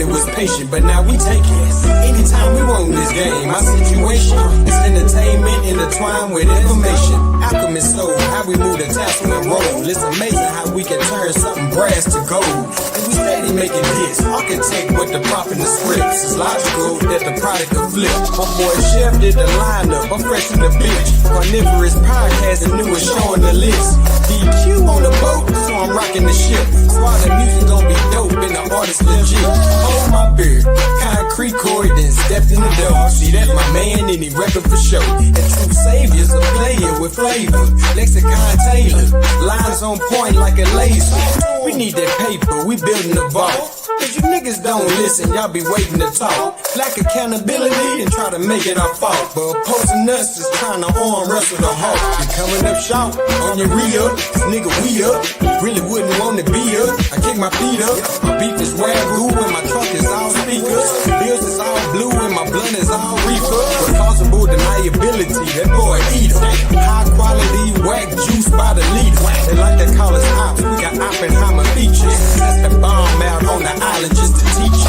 society was patient, but now we take it. Anytime we want this game, my situation is entertainment intertwined with information. Alchemist soul, how we move the tassel and roll. It's amazing how we can turn something brass to gold. And we steady making hits. Architect with the prop and the scripts. It's logical that the product will flip. My boy Chef did the lineup. I'm fresh in the bitch. Carnivorous podcast and newest showing the list. DQ on the boat, so I'm rocking the ship. While the music gon' be dope and the artist legit. Hold my beard, concrete cord, then stepped in the door. See, that's my man and he reppin' for show. And true saviors are playing with flavor. Lexicon Taylor, lines on point like a laser. We need that paper, we building the vault. Cause you niggas don't listen, y'all be waiting to talk. Lack accountability and try to make it our fault. But opposing us is trying to arm wrestle the hawk. You coming up short on your re-up, nigga we up. Really wouldn't want to be up. I kick my feet up. My beef is wagyu and my trunk is all speakers. Bills is all blue and my blunt is all reefer. Responsible deniability, that boy eater. High quality whack juice by the liter. They like to call us ops, we got Oppenheimer features. That's the bomb out on the island just to teach you.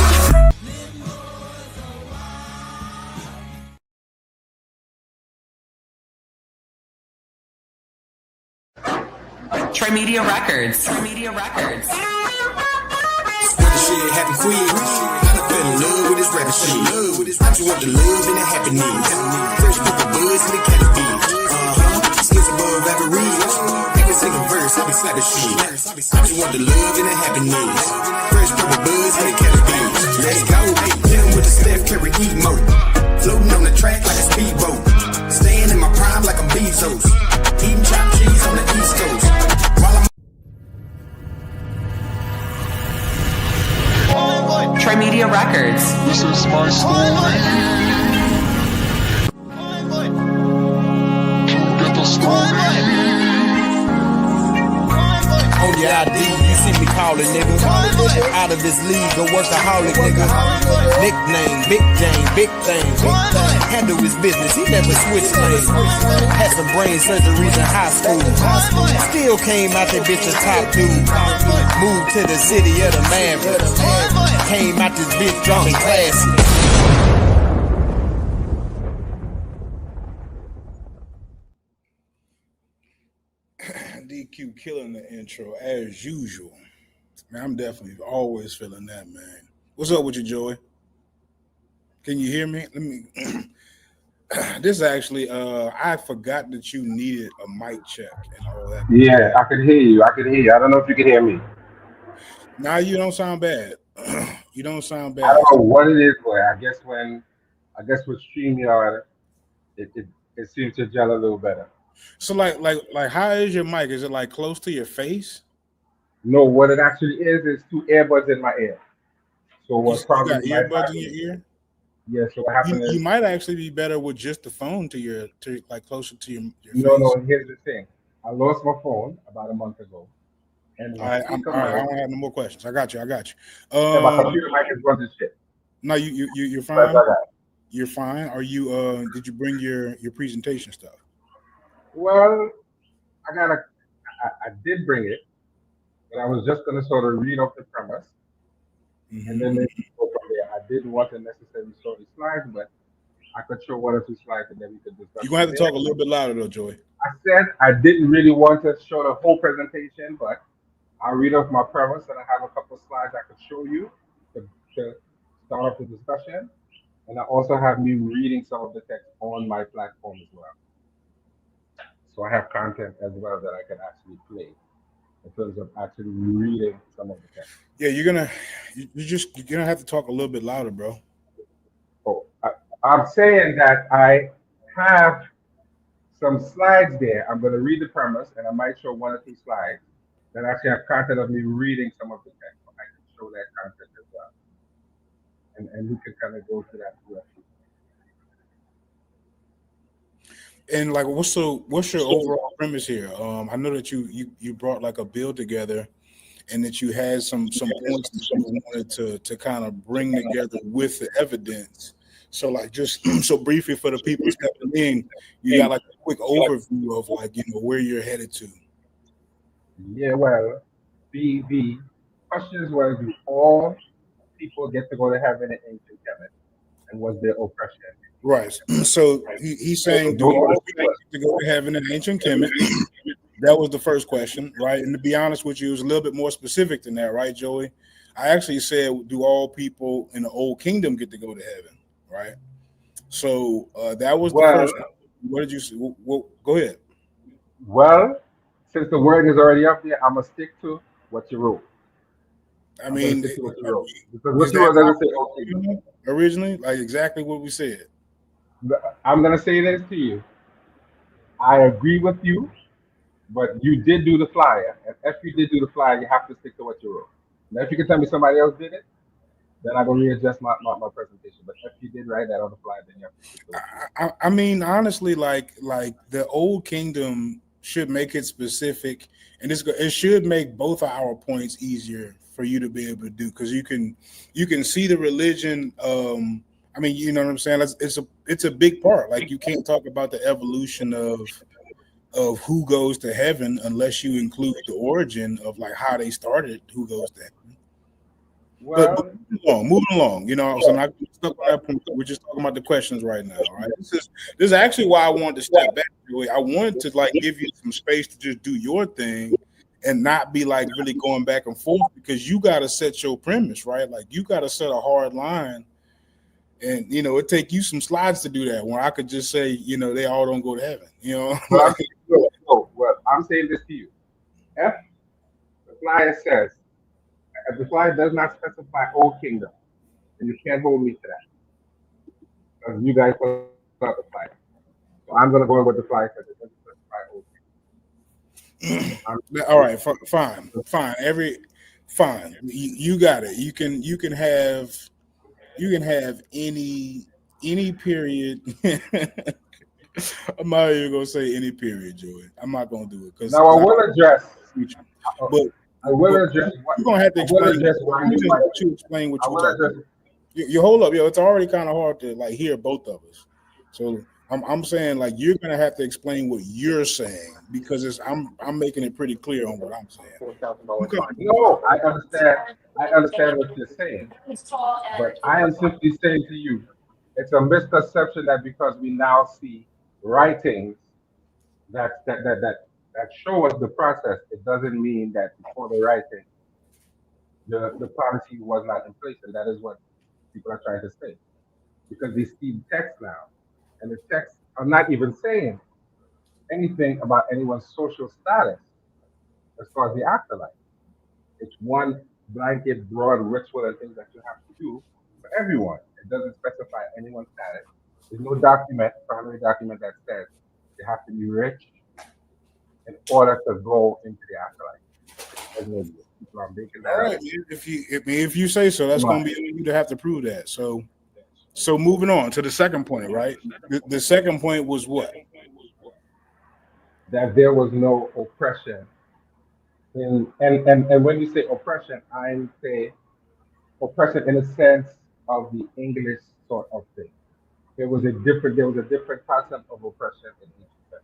Trimedia Records. Trimedia Records. What the shit happen quick. I fell in love with this rapping shit. I just want the love and the happiness. Fresh pepper buzz and the caterpillar. Skills above average. Every single verse, I be slapping shit. I just want the love and the happiness. Fresh pepper buzz and the caterpillar. Let's go. Hit 'em with the Steph Curry emo. Floating on the track like a speedboat. Staying in my prime like I'm Bezos. Eating chopped cheese on the East Coast. Trimedia Records. This is my story. Get the story. On your ID, you see me calling, nigga. Out of this league, a workaholic, nigga. Nickname, Big Jane, big thing. Handle his business, he never switched lanes. Had some brain surgeries in high school. Still came out that bitch a top dude. Moved to the city of the Mavericks. Came out this bitch drunk and classy. DQ killing the intro as usual. Man, I'm definitely always feeling that, man. What's up with you, Joey? Can you hear me? Let me. This actually, I forgot that you needed a mic check and all that. Yeah, I could hear you. I don't know if you can hear me. Nah, you don't sound bad. You don't sound bad. I don't know what it is, boy. I guess with StreamYard, it seems to gel a little better. So like how is your mic? Is it like close to your face? No, what it actually is two earbuds in my ear. So what probably you got earbuds in your ear? Yeah, so what happened is you might actually be better with just the phone to like closer to your face. No, here's the thing. I lost my phone about a month ago. And all right, I don't have no more questions. I got you. My computer mic is running shit. No, you're fine. You're fine. Are you did you bring your presentation stuff? Well, I did bring it, but I was just gonna sort of read off the premise. And then maybe go from there. I didn't want to necessarily show the slides, but I could show one or two slides and then we could discuss. You're gonna have to talk a little bit louder though, Joey. I said I didn't really want to show the whole presentation, but I'll read off my premise and I have a couple of slides I could show you to start off the discussion. And I also have me reading some of the text on my platform as well. So I have content as well that I can actually play in terms of actually reading some of the text. Yeah, you're gonna have to talk a little bit louder, bro. Oh, I'm saying that I have some slides there. I'm gonna read the premise and I might show one or two slides that actually have content of me reading some of the text. So I can show that content as well. And we can kind of go through that direction. And like, what's your overall premise here? I know that you brought like a bill together, and that you had some points that you wanted to kind of bring together with the evidence. So like, just so briefly for the people stepping in, you got like a quick overview of like where you're headed to. Yeah, well, the questions were, do all people get to go to heaven in ancient Kemet, and was there oppression? Right. So he's saying, do Those were the all two people get to go to heaven in ancient Kemet? That was the first question, right? And to be honest with you, it was a little bit more specific than that, right, Joey? I actually said, do all people in the old kingdom get to go to heaven, right? So that was the Well, first one. What did you say? Well, go ahead. well, since the word is already up there, I'm gonna stick to what you wrote. I I'm gonna mean, stick to what you wrote because is what you that wrote not doesn't say what okay. you know originally? Like exactly what we said. I'm gonna say this to you. I agree with you, but you did do the flyer, and if you did do the flyer, you have to stick to what you wrote. Now, if you can tell me somebody else did it, then I will readjust my presentation. But if you did write that on the flyer, then you have to stick to what you wrote. I mean, honestly, like the old kingdom should make it specific, and it should make both of our points easier for you to be able to do because you can see the religion. I mean, you know what I'm saying? It's a big part. Like you can't talk about the evolution of who goes to heaven unless you include the origin of like how they started who goes to heaven. But Well, moving along, you know, so I'm not stuck on that point. We're just talking about the questions right now, right? This is actually why I wanted to step back. Really. I wanted to like give you some space to just do your thing and not be like really going back and forth because you got to set your premise, right? Like you got to set a hard line, and you know, it take you some slides to do that. Where I could just say, you know, they all don't go to heaven, you know. well, I'm, well, I'm saying this to you. If the flyer says, if the flyer does not specify Old Kingdom, then you can't hold me to that because you guys put out the flyer. So I'm gonna go with the flyer because it doesn't specify Old Kingdom. All right, fine. Fine. You got it. You can have any period. I'm not even gonna say any period, Joey. I'm not gonna do it Now I because will address. but I will but address. you're gonna have to I will explain. address why You you just might. let you explain what I you're will talking address. about. You hold up, yo. It's already kind of hard to like hear both of us. So I'm saying like you're gonna have to explain what you're saying because I'm making it pretty clear on what I'm saying. Okay. No, I understand. I understand what you're saying, but I am simply saying to you, it's a misconception that because we now see writings that show us the process, it doesn't mean that before the writing, the policy was not in place, and that is what people are trying to say because they see the text now, and the texts are not even saying anything about anyone's social status as far as the afterlife. It's one blanket, broad ritual and things that you have to do for everyone. It doesn't specify anyone's status. There's no document, primary document that says you have to be rich in order to go into the afterlife. There's no deal. People are making that All up. right. If you say so, that's Come on. gonna be on you to have to prove that. So moving on to the second point, right? The second point was what? That there was no oppression. And when you say oppression, I say oppression in a sense of the English sort of thing. There was a different concept of oppression in ancient times.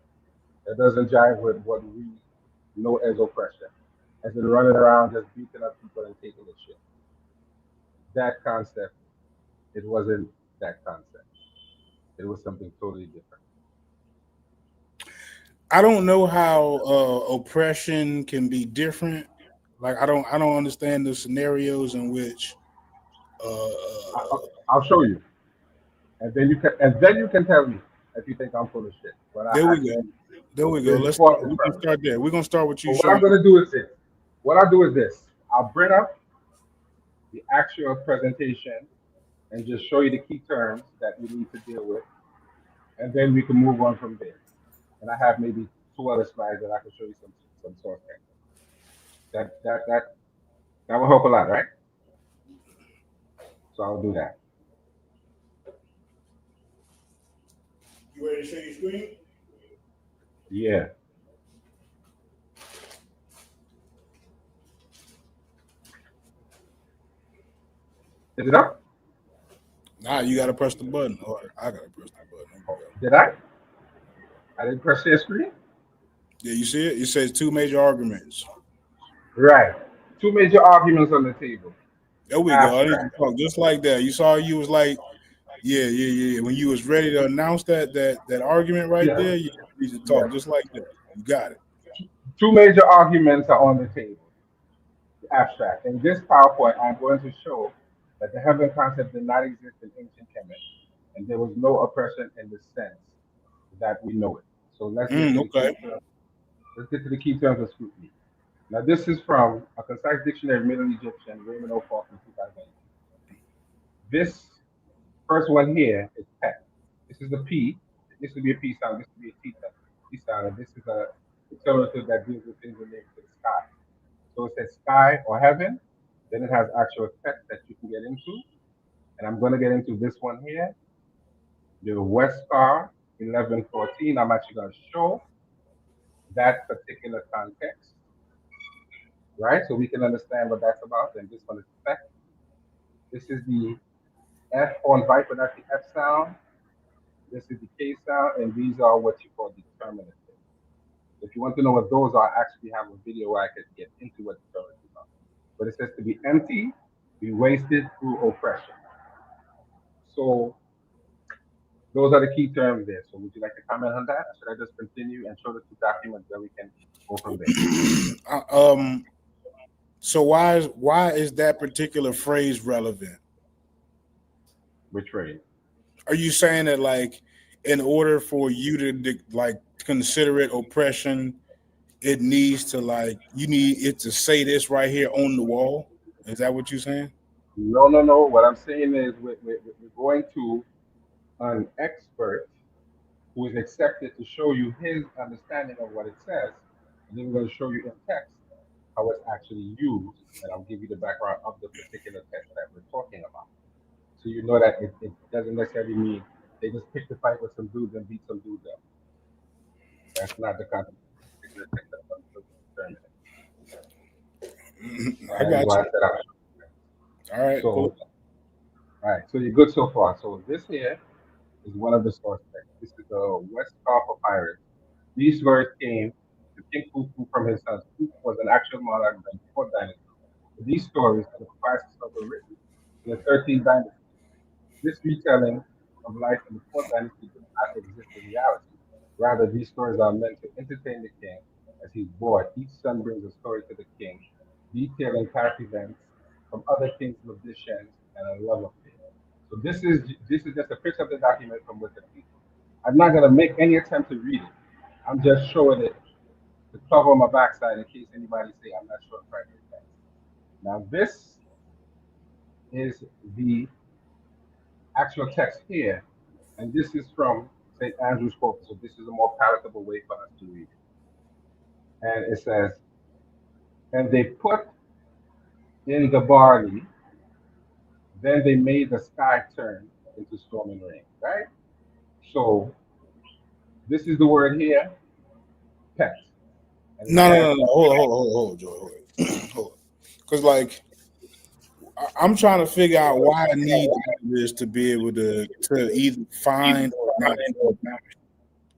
That doesn't jive with what we know as oppression. As in running around just beating up people and taking the shit. That concept, it wasn't that concept. It was something totally different. I don't know how oppression can be different. Like I don't understand the scenarios in which I'll show you, and then you can tell me if you think I'm full of shit. But I there we go. actually There we go. there's support We in can front. start there. We're gonna start with you But what I'm showing. gonna do is this. What I'll do is this. I'll bring up the actual presentation and just show you the key terms that you need to deal with, and then we can move on from there. And I have maybe two other slides that I can show you some source things. That will help a lot, right? So I'll do that. You ready to show your screen? Yeah. Is it up? Nah, you gotta press the button. Or I gotta press the button. There we go. Did I? I didn't press share screen. Yeah, you see it? It says two major arguments. Right. Two major arguments on the table. There we go. I need to Abstract. talk just like that. You saw you was like, yeah. When you was ready to announce that argument right Yeah, there, you need to yeah. talk just like that. You got it. Two major arguments are on the table. The abstract. In this PowerPoint, I'm going to show that the heaven concept did not exist in ancient Kemet, and there was no oppression in the sense that we know it. So let's get to the Okay. key terms. Let's get to the key terms of scrutiny. Now, this is from a concise dictionary of Middle Egyptian, Raymond O'Connor from 2008. This first one here is pet. This is a P. This would be a P sound. This would be a T sound. And this is a accelerative that deals with things related to the sky. So it says sky or heaven. Then it has actual text that you can get into. And I'm going to get into this one here, the West Star 1114. I'm actually going to show that particular context, right? So we can understand what that's about. And this one is text. This is the F on Viper, that's the F sound. This is the K sound, and these are what you call determinatives. If you want to know what those are, I actually have a video where I could get into what determinatives are. But it says to be empty, be wasted through oppression. So those are the key terms there. So would you like to comment on that? Or should I just continue and show the two documents, then we can go from there? Uh, um. So why is that particular phrase relevant? Which phrase? Are you saying that like in order for you to like consider it oppression, it needs to like you need it to say this right here on the wall? Is that what you're saying? No, no, no. What I'm saying is we're going to an expert who is accepted to show you his understanding of what it says, and then we're going to show you in text how it's actually used, and I'll give you the background of the particular text that we're talking about. So you know that it doesn't necessarily mean they just picked a fight with some dudes and beat some dudes up. That's not the concept of the particular text that I'm going to determine. I That is got why I you. said I'm All right, pull so. it. All right, so you're good so far. So this here is one of the source texts. This is the West Star Papyrus. These words came to King Khufu from his sons. Khufu was an actual monarch of the fourth dynasty. These stories and the papyrus were written in the 13th dynasty. This retelling of life in the fourth dynasty does not exist in reality. Rather, these stories are meant to entertain the king as he's bored. Each son brings a story to the king, detailing past events from other kings' magicians and a love affair. So this is just a picture of the document from Wikipedia. I'm not gonna make any attempt to read it. I'm just showing it to cover my backside in case anybody say I'm not showing primary text. Now this is the actual text here, and this is from St. Andrew's Corpus. So this is a more palatable way for us to read it. And it says, and they put in the barley, then they made the sky turn into storm and rain. Right? So this is the word here, text. And then No. Hold, Joy, hold, hold. Because like I'm trying to figure out why I need all this to be able to either find or not.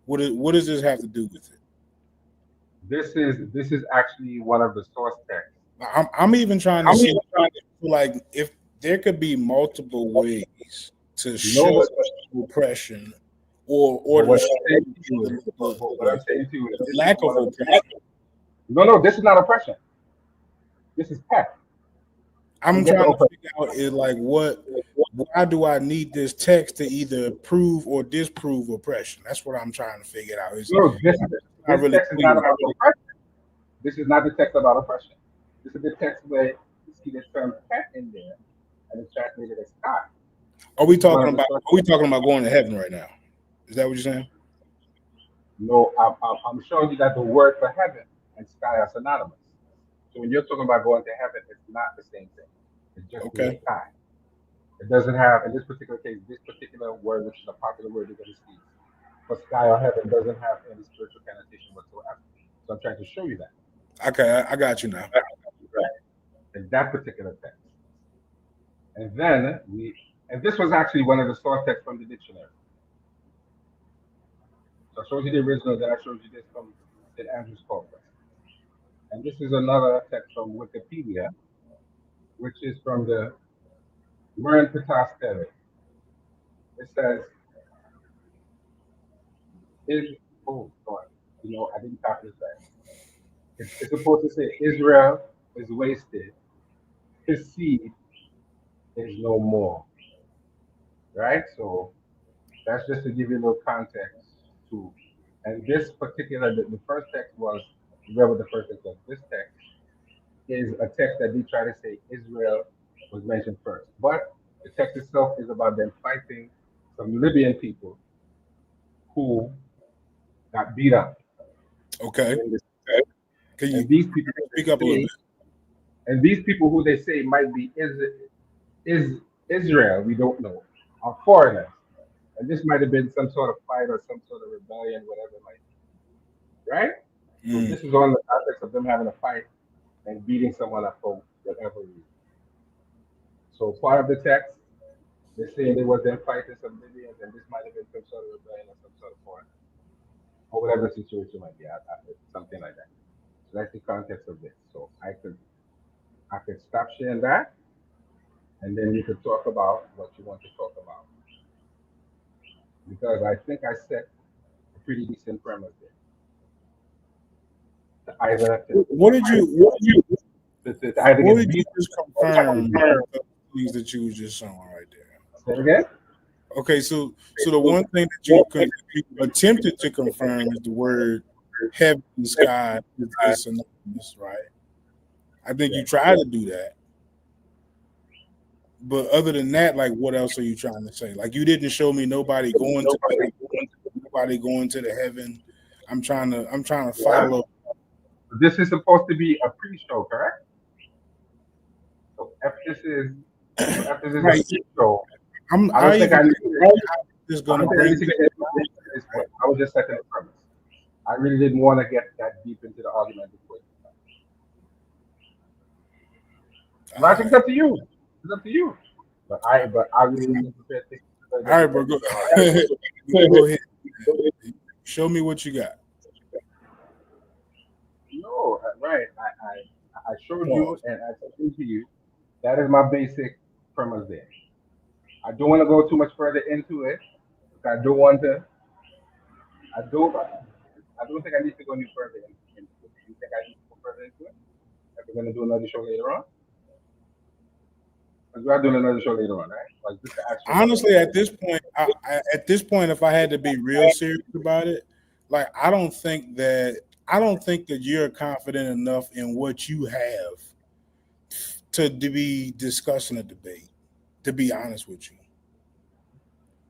What does this have to do with it? this is actually one of the source texts. I'm even trying to see like if there could be multiple ways to No, show oppression or but to what show I'm saying to you is, what I'm saying to you is, the this is lack of one of the oppression. no, no, this is not oppression. This is text. I'm Forget the trying to oppression. figure out is like why do I need this text to either prove or disprove oppression? That's what I'm trying to figure out. It's No, not this really text is not clear. about oppression. This is not the text about oppression. This is the text where you see the term "pet" in there, and it's translated as sky. This is one of the source. Are we talking about going to heaven right now? Is that what you're saying? No, I'm showing you that the word for heaven and sky are synonymous. So when you're talking about going to heaven, it's not the same thing. It's just the word Okay. sky. It doesn't have, in this particular case, this particular word, which is a popular word you're going to see, for sky or heaven doesn't have any spiritual connotation whatsoever. So I'm trying to show you that. Okay, I got you now. Right. In that particular text. And then and this was actually one of the source texts from the dictionary. So I showed you the original, then I showed you this from St. Andrew's Corpus. And this is another text from Wikipedia. which is from the Marin Patas Theory. It says, is, oh God, I didn't copy this right. It's supposed to say Israel is wasted, his seed is no more, right? So that's just to give you a little context to, and this particular, the first text was, remember the first text was, this text is a text that they try to say Israel was mentioned first. But the text itself is about them fighting some Libyan people who got beat up Okay. in this. Can you And these people speak up a little bit? and these people who they say might be is Israel, we don't know, are foreigners. And this might have been some sort of fight or some sort of rebellion, whatever it might be, right? So Mm. this is on the context of them having a fight and beating someone up for whatever reason. So part of the text, they're saying they was them fighting some Libyans, and this might have been some sort of rebellion or some sort of foreign, or whatever the situation might be, something like that. So that's the context of this. So I could stop sharing that, and then you could talk about what you want to talk about, because I think I set a pretty decent premise there. To either to either what get did you beat just or confirm the things that you was just showing right there? say it again. Okay, so the one thing that you attempted to confirm is the word heaven and sky is synonymous, right? I think Yeah. you tried to do that. But other than that, like what else are you trying to say? Like you didn't show me nobody going to the heaven. I'm trying to follow. This is supposed to be a pre-show, correct? So if this is if this is a Right. pre-show, I'm I don't I think even I need to. just I gonna don't think I bring need to get into this at this point. I was just setting the premise. I really didn't want to get that deep into the argument before. all Logic's right. up to you. It's up to you. But I really wasn't prepared to All right, get bro. that Go, deep into go ahead. Show me what you got. No, right. I showed you Pause. and I explained to you. That is my basic premise there. I don't want to go too much further into it. I don't want to. I don't. I don't think I need to go any further into it. Do you think I need to go further into it? If we're gonna do another show later on, because we are doing another show later on, right? Like just to ask you about Honestly, at this point, if I had to be real serious about it, like I don't think that you're confident enough in what you have to be discussing a debate. To be honest with you,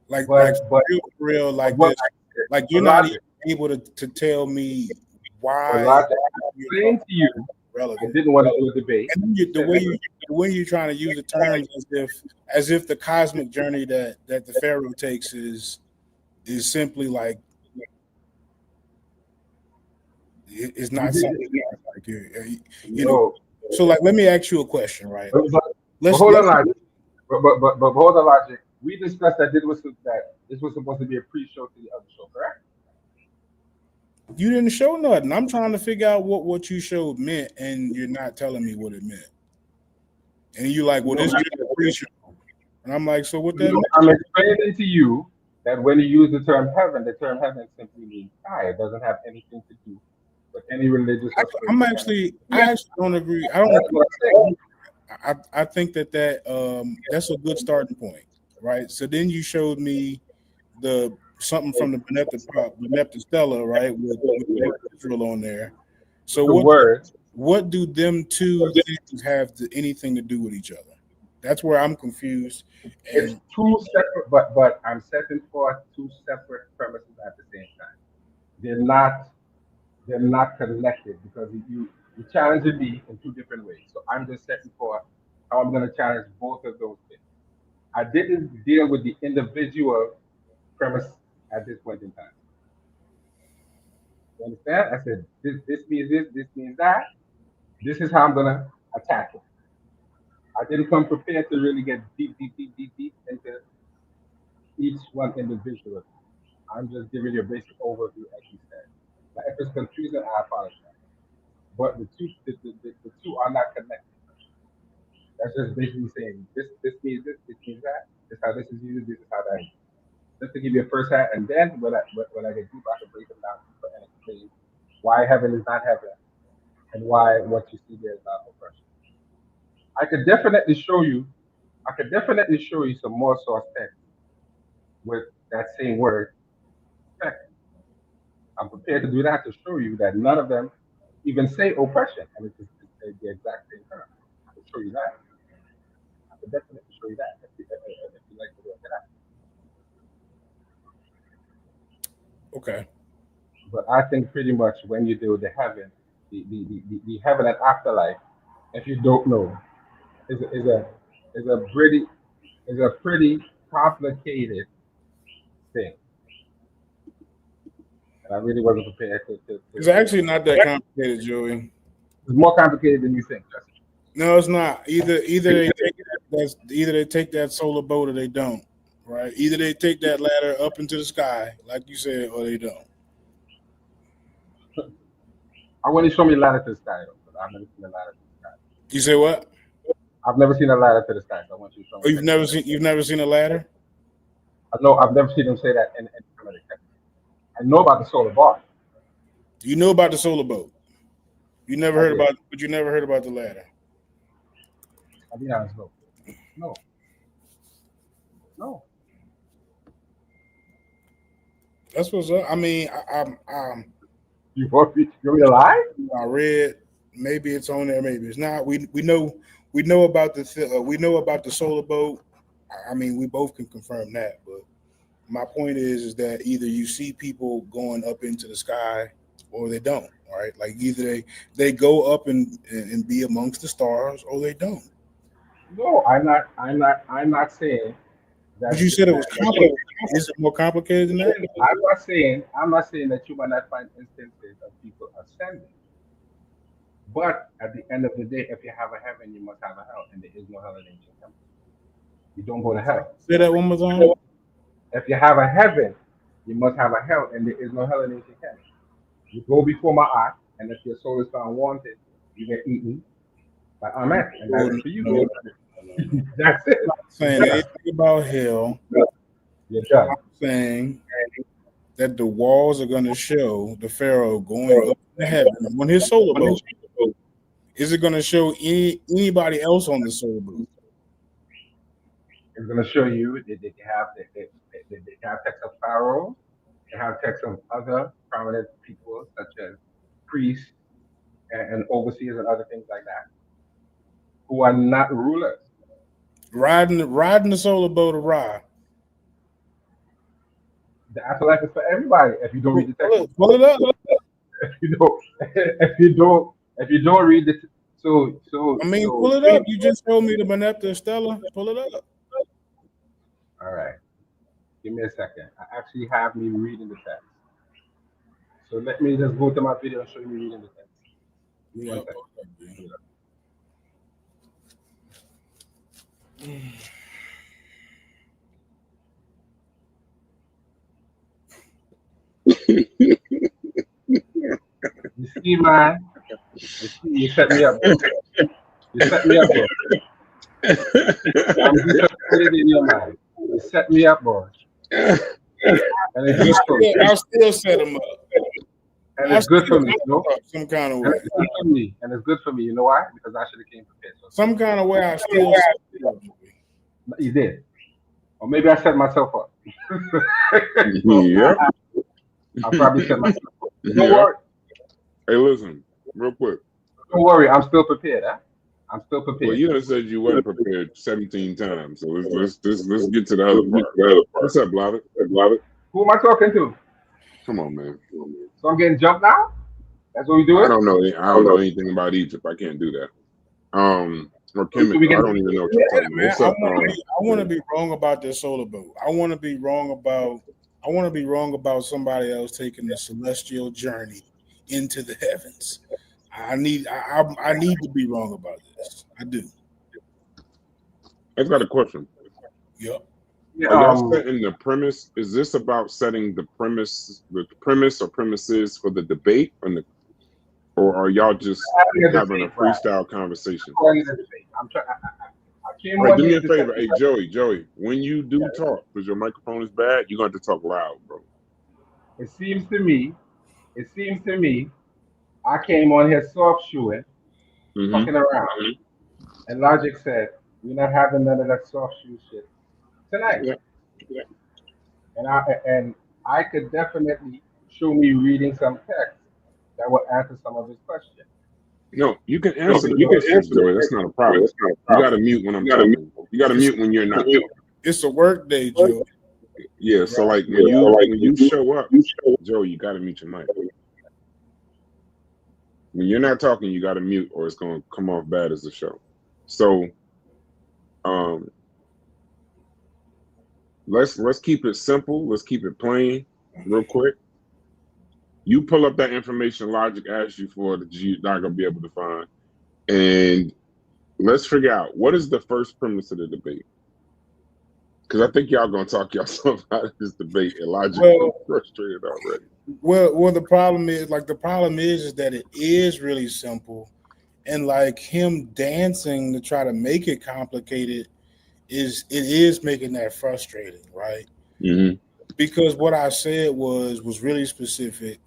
like but for real, but like what this, like you're but not even logic, able to tell me but why logic. I you're explained talking to you. I relevant. didn't want to do a debate. And then You said let's the way you're trying to use the terms as if the cosmic journey that the pharaoh takes is simply like it's you not did something like you know. no. So like, let me ask you a question, right? But Let's hold let's on, logic. But hold on, logic. We discussed that this was supposed to be a pre-show to the other show, correct? You didn't show nothing. I'm trying to figure out what you showed meant, and you're not telling me what it meant. And you like, well, No, this is just a pre-show, and I'm like, so what that no, mean? I'm explaining to you that when you use the term heaven simply means sky. It doesn't have anything to do with any religious or I'm spiritual kind of. actually I actually don't agree. I don't That's agree. what I'm saying. I think that that's a good starting point, right? So then you showed me the something from the Benepta Stella, right, with the word Israel on there. So The word what do them two things have anything to do with each other? That's where I'm confused. it's And two separate, but I'm setting forth two separate premises at the same time. They're not they're not connected because you challenging me in two different ways. So I'm just setting forth how I'm going to challenge both of those things. I didn't deal with the individual premise at this point in time. You understand? I said this means this means that. This is how I'm gonna attack it. I didn't come prepared to really get deep into each one individually. I'm just giving you a basic overview as you said. Now, if it's confusing, I apologize. But the two are not connected. That's just basically saying this means this means that. This how this is used. This is how that is. Just to give you a first hand, and then when I get deeper, I can break them down deeper and explain why heaven is not heaven and why what you see there is not oppression. I could definitely show you. I could definitely show you some more source text with that same word. Text. I'm prepared to do that to show you that none of them even say oppression, and it's the exact same term. I can show you that. I can definitely show you that if you like to look at that. Okay. But I think pretty much when you do the heaven, the heaven and afterlife, if you don't know, is a is a is a pretty is a pretty complicated thing, and I really wasn't prepared to It's actually not that complicated, Joey. it's more complicated than you think, Justin. No, it's not. Either they take that solar boat or they don't. Right? Either they take that ladder up into the sky, like you said, or they don't. I want you to show me a ladder to the sky, though, because I've never seen a ladder to the sky. You say what? I've never seen a ladder to the sky, so I want you to show me. Oh, you've never seen a ladder? I know I've never seen them say that in some of the text. I know about the solar bar. You know about the solar boat. You never I heard did. about, but you never heard about the ladder. I'll be honest, no. No. No. That's what's up. I mean, You want me to lie? I read. Maybe it's on there. Maybe it's not. We know about the solar boat. I mean, we both can confirm that. But my point is that either you see people going up into the sky or they don't. Right? Like either they go up and be amongst the stars or they don't. No, I'm not saying that. But you said it was complicated. Is it more complicated than that? I'm not saying that you might not find instances of people ascending. But at the end of the day, if you have a heaven, you must have a hell, and there is no hell in ancient heaven. You don't go to hell. Say that one more time. If you have a heaven, you must have a hell, and there is no hell in ancient heaven. You go before my eye, and if your soul is found wanted, you get eaten by Amen. And that's for you. That's it. Saying anything about hell. You're done. I'm saying that the walls are going to show the Pharaoh going up to heaven on his solar boat. Is it going to show anybody else on the solar boat? It's going to show you that they have text of Pharaoh, they have text of other prominent people such as priests and overseers and other things like that, who are not rulers. Riding the solar boat of Ra. The afterlife is for everybody. If you don't read the text, Pull it up. if you don't read the pull it up. You just told me the Benepta Stella. Pull it up. All right. Give me a second. I actually have me reading the text. So let me just go to my video and show you me reading the text. Yeah. One second. You see, man? You set me up, bro. You set me up, bro. I'm disappointed in your mind. You set me up, boy. And it's good for me. I'll still set him up. And it's good for me, you know? Some kind of way. And it's good for me. And it's good for me. You know why? Because I should have came prepared. So Some kind of way I still set him up. you did. Or maybe I set myself up. Yeah. I probably set myself up. Don't Yeah. worry. Hey, listen, real quick. Don't worry. I'm still prepared, huh? I'm still prepared. Well, you done said you weren't prepared 17 times, so let's get to the other part. What's up, Blavitt? Who am I talking to? Come on, man. So I'm getting jumped now? That's what we doing? I don't know anything about Egypt. I can't do that. Or Kemet. I don't even know what you're talking about. Man, What's up? I want to be wrong about this solar boat. I want to be wrong about somebody else taking the celestial journey into the heavens. I need to be wrong about this. I do. I've got a question. Yep. Yeah, Are y'all setting the premise? Is this about setting the premise or premises for the debate, or are y'all just having a freestyle conversation? I'm trying. I came All right, on do me here a to favor. say, Hey, Joey, when you do talk, because your microphone is bad, you're going to have to talk loud, bro. it seems to me, I came on here soft shoeing, Mm-hmm. fucking around, and Logic said, "We're not having none of that soft shoe shit tonight." Yeah. And I could definitely show me reading some text that will answer some of his questions. No, you can answer the questions, Joey. That's not a problem. You got to mute when I'm talking. You got to mute when you're not talking. It's a work day, Joe. Yeah, so like when you show up, Joey, you got to mute your mic. When you're not talking, you got to mute, or it's going to come off bad as a show. So, let's keep it simple. Let's keep it plain, real quick. You pull up that information Logic asked you for that you're not gonna be able to find, and let's figure out what is the first premise of the debate. Because I think y'all gonna talk yourself out of this debate, and Logic is frustrated already. Well, the problem is that it is really simple, and like him dancing to try to make it complicated is making that frustrating, right? Mm-hmm. Because what I said was really specific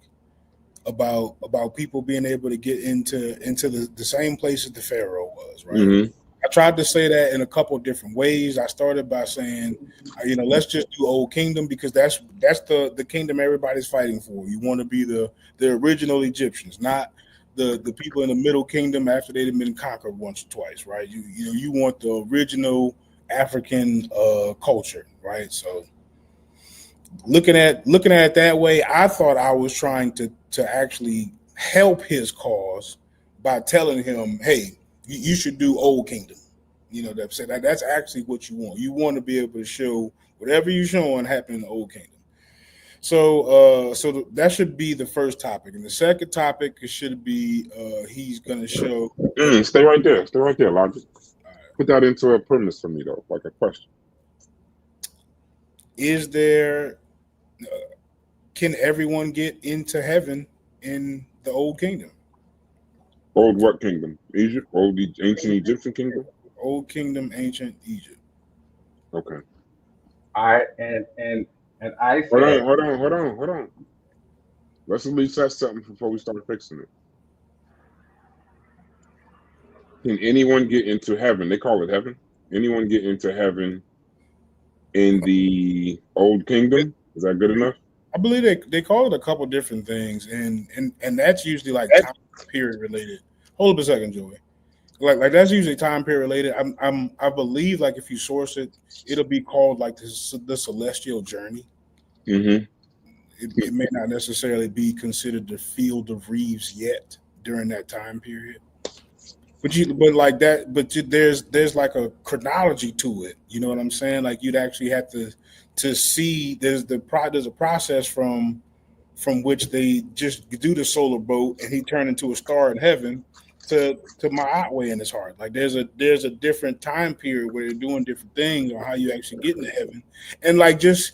about people being able to get into the same place that the Pharaoh was, right? Mm-hmm. I tried to say that in a couple of different ways. I started by saying, let's just do Old Kingdom because that's the kingdom everybody's fighting for. You want to be the original Egyptians, not the people in the Middle Kingdom after they've been conquered once or twice, right? You want the original African culture, right? So looking at it that way, I thought I was trying to actually help his cause by telling him, hey, you should do Old Kingdom. That's actually what you want. You want to be able to show whatever you're showing happen in the Old Kingdom. So that should be the first topic, and the second topic should be he's going to show. Stay right there, Logic. Put that into a premise for me though, like a question. Is there? Can everyone get into heaven in the Old Kingdom? Old what kingdom? Egypt? Old ancient Egyptian kingdom? Old Kingdom, ancient Egypt. Okay. I said, Hold on. Let's at least test something before we start fixing it. Can anyone get into heaven? They call it heaven. Anyone get into heaven in the Old Kingdom? Is that good enough? I believe they call it a couple different things, and that's usually like time period related. Hold up a second, Joey. Like that's usually time period related. I believe like if you source it, it'll be called like the celestial journey. Mm-hmm. It may not necessarily be considered the field of Reeves yet during that time period. But there's like a chronology to it. You know what I'm saying? Like you'd actually have to see there's a process from which they just do the solar boat and he turned into a star in heaven to Ma'at way in his heart. Like there's a different time period where they're doing different things on how you actually get into heaven. And like just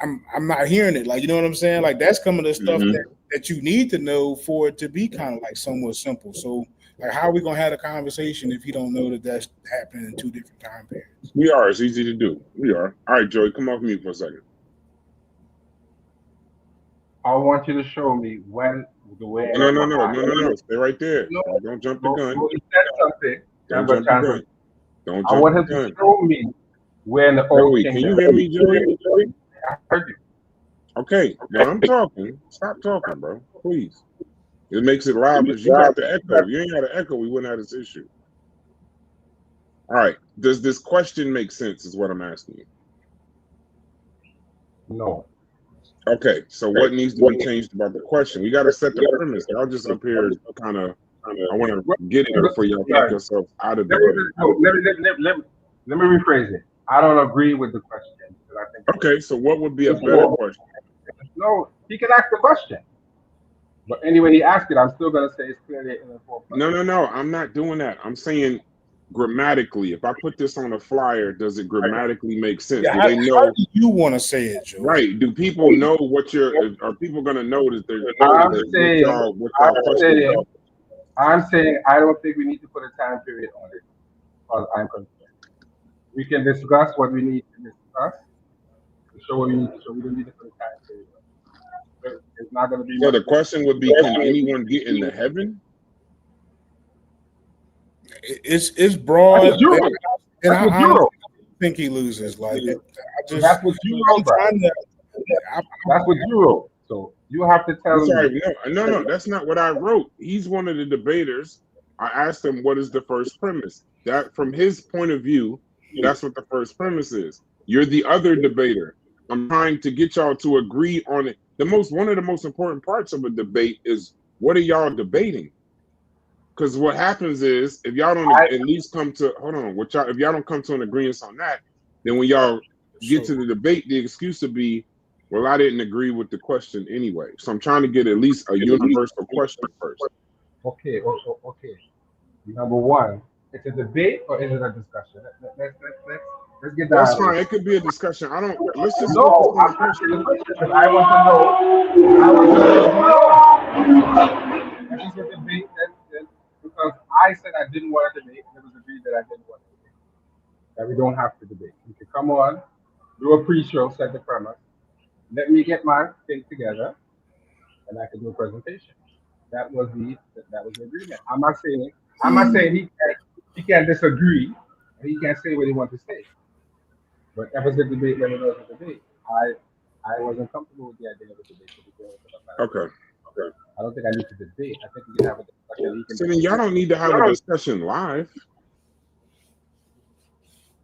I'm not hearing it. Like, you know what I'm saying? Like that's some of the stuff that you need to know for it to be kind of like somewhat simple. So like how are we gonna have a conversation if you don't know that that's happening in two different time periods? We are. It's easy to do. We are. All right, Joey, come off mute for a second. I want you to show me when the way. No. Stay right there. No, don't jump the gun. He said something. Don't jump the gun. Don't jump I want him to show me when the Old Joey, Kingdom. can you hear me, Joey? I heard you. Okay, now I'm talking. Stop talking, bro. Please. It makes it loud because you got the echo. You ain't got an echo, we wouldn't have this issue. All right. Does this question make sense? Is what I'm asking you. No. Okay, so what needs to be changed about the question? We got to set the premise. Y'all just up here kind of. I want to get it before y'all take yourself out of the. Let me rephrase it. I don't agree with the question. I think okay, so what would be a better question? No, he can ask the question. But anyway, he asked it. I'm still going to say it's clearly in the forefront. No. I'm not doing that. I'm saying grammatically. If I put this on a flyer, does it grammatically make sense? Yeah, do they know? How do you want to say it, Joe? Right. Do people know what you're? Are people going to know that they're? I'm saying. I'm saying I don't think we need to put a time period on it, as far as I'm concerned. We can discuss what we need to discuss to show what we need to show. We don't need to put a time period on it. It's not going to be So much. the question would be, can anyone get into heaven? It's broad, That's what you wrote. and That's what I you wrote. think he loses. Like I just, That's what you I'm wrote, bro. trying to. That's what you wrote. So you have to tell I'm me. sorry, no, that's not what I wrote. He's one of the debaters. I asked him what is the first premise. That from his point of view, that's what the first premise is. You're the other debater. I'm trying to get y'all to agree on it. One of the most important parts of a debate is what are y'all debating? Because what happens is if y'all don't at least come to if y'all don't come to an agreement on that, then when y'all get to the debate, the excuse to be, well, I didn't agree with the question anyway. So I'm trying to get at least a universal question first. Okay. Number one, it's a debate or is it a discussion? Let's get That's down. fine. It could be a discussion. Let's just No, I'm asking the question because I want to know. If it's a debate, then because I said I didn't want to debate, and it was agreed that I didn't want to debate. That we don't have to debate. We can come on, do a pre-show, set the premise. Let me get my thing together, and I can do a presentation. That was the agreement. I'm not saying he can't disagree and he can't say what he wants to say. But if it's a debate, let me know it's a debate. I wasn't comfortable with the idea of a debate. Okay. I don't think I need to debate. I think we can have a discussion. So then y'all don't need to have a discussion live.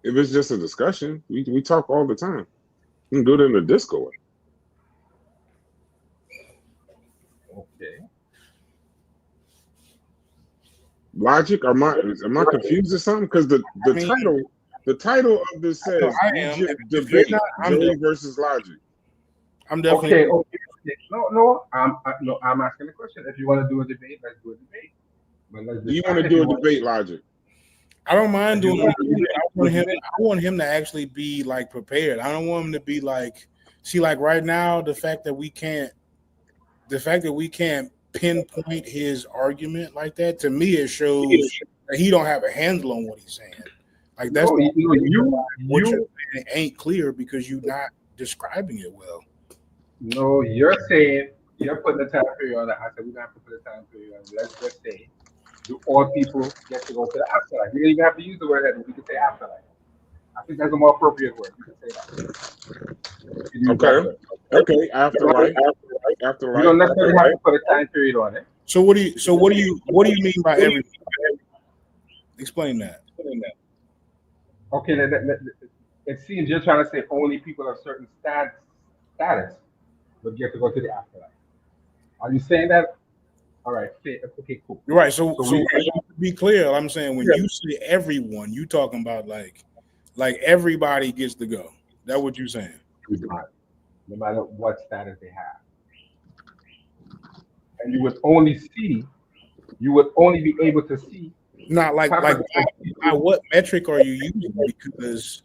If it's just a discussion, we talk all the time. You can do it in the Discord. Okay. Logic? Am I confused or something? Because the title of this says debate Joey versus Logic. I'm definitely okay. No. I'm asking the question. If you want to do a debate, let's do a debate. But do you want to do a debate, Logic? I don't mind doing it. I want him to actually be like prepared. I don't want him to be like, see, like right now, the fact that we can't pinpoint his argument like that, to me, it shows that he don't have a handle on what he's saying. Like that's what you're saying ain't clear because you're not describing it well. No, you're saying you're putting the time period on it. I said we're gonna have to put a time period on it. Let's just say, do all people get to go to the afterlife? You don't even have to use the word heaven. We can say afterlife. I think that's a more appropriate word. You can say that. Okay. Afterlife. You don't necessarily have to put a time period on it. So what do you mean by everybody? Explain that. Okay, it seems you're trying to say only people of certain status would get to go to the afterlife. Are you saying that? All right. Okay, cool. You're right. So to be clear, I'm saying when you say everyone, you talking about like everybody gets to go. That's what you're saying. No matter what status they have. And you would only be able to see. Not like by what metric are you using? Because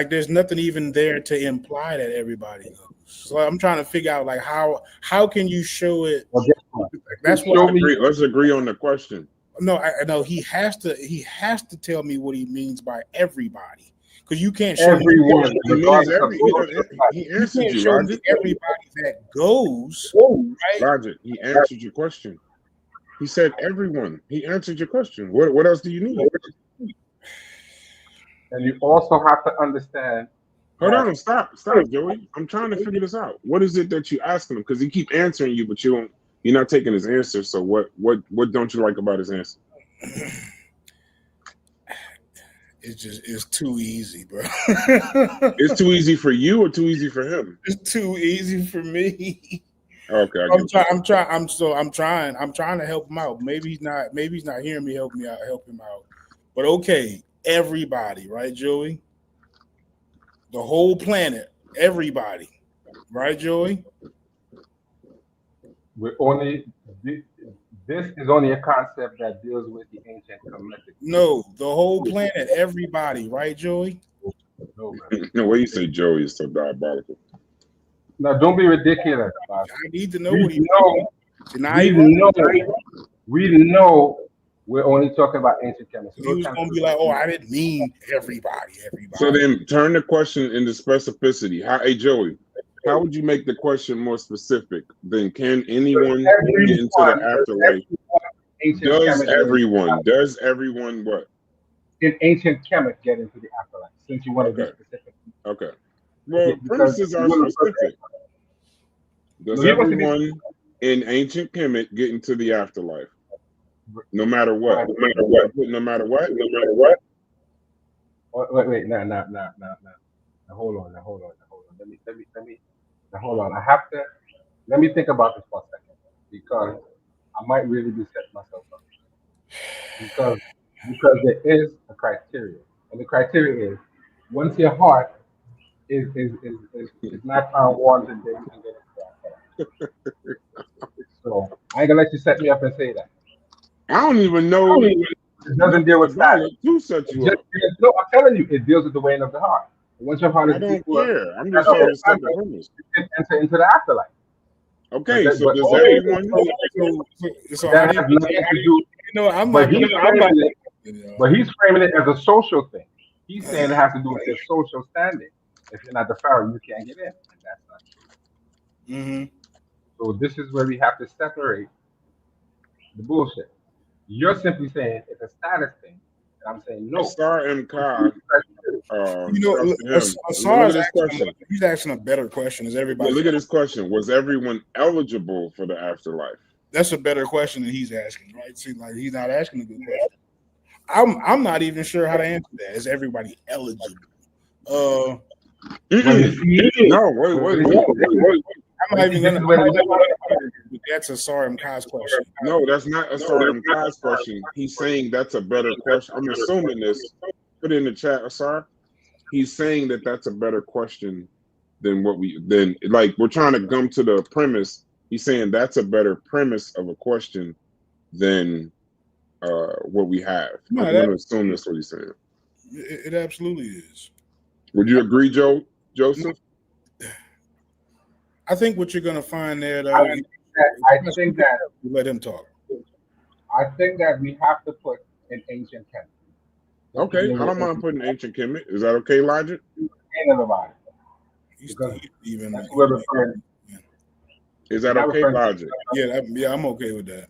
there's nothing even there to imply that everybody goes. So I'm trying to figure out like how can you show it? Well, that's what let's agree on the question. No, I know he has to tell me what he means by everybody. Because you can't show everyone. He answered you. Show me everybody that goes. Right? Logic. He answered your question. He said everyone. He answered your question. What else do you need? And you also have to understand. Hold on, stop, Joey. I'm trying to figure this out. What is it that you asking him? Because he keep answering you, but you're not taking his answer. So what don't you like about his answer? It's too easy, bro. It's too easy for you or too easy for him? It's too easy for me. Okay, I'm trying to help him out. Maybe he's not hearing me. Help him out. But okay, everybody, right, Joey? The whole planet, everybody, right, Joey? This is only a concept that deals with the ancient Kemetic. No, the whole planet, everybody, right, Joey? No, the way you say Joey is so diabolical. Now, don't be ridiculous. I need to know what he knows. Now we know we're only talking about ancient Kemet. So he was gonna be like, "Oh, I didn't mean everybody." So then turn the question into specificity. Hey Joey, how would you make the question more specific? Then can anyone get into the afterlife? Does everyone what? In ancient Kemet get into the afterlife? Since you want to be specific. Okay. Well, premises are specific. Does everyone in ancient Kemet get into the afterlife? No matter what. No matter what. Wait. No. Hold on. Let me. Hold on. Let me think about this for a second because I might really be setting myself up. Because there is a criteria, and the criteria is once your heart is not found wanting, then you can get it. So I ain't gonna let you set me up and say that. I don't even know. It doesn't deal with status. Who set you up? No, I'm telling you, it deals with the weighing of the heart. Once your heart is equal, care. I'm just trying to set the premise. You can enter into the afterlife. Okay, so does everyone? So that has nothing to do. But he's framing it as a social thing. He's saying it has to do with your social standing. If you're not the Pharaoh, you can't get in, and that's not true. Mm-hmm. So this is where we have to separate the bullshit. You're simply saying it's a status thing, and I'm saying no. Star M. Kai. He's asking a better question. Is everybody? Look at this question. Was everyone eligible for the afterlife? That's a better question than he's asking, right? See, like he's not asking a good question. I'm not even sure how to answer that. Is everybody eligible? No, wait. I'm not even gonna. That's a Sarim Kai's question. No, that's not a Sarim Kai's question. He's saying that's a better question. I'm assuming this. Put it in the chat, Asar. He's saying that that's a better question than we're trying to come to the premise. He's saying that's a better premise of a question than what we have. I'm going to assume that's what he's saying. It absolutely is. Would you agree, Joseph? I think what you're going to find there, though, I think that let him talk. I think that we have to put an ancient Kemet. Okay, I don't mind putting ancient Kemet. Is that okay, Logic? Is that okay, Logic? Yeah, I'm okay with that.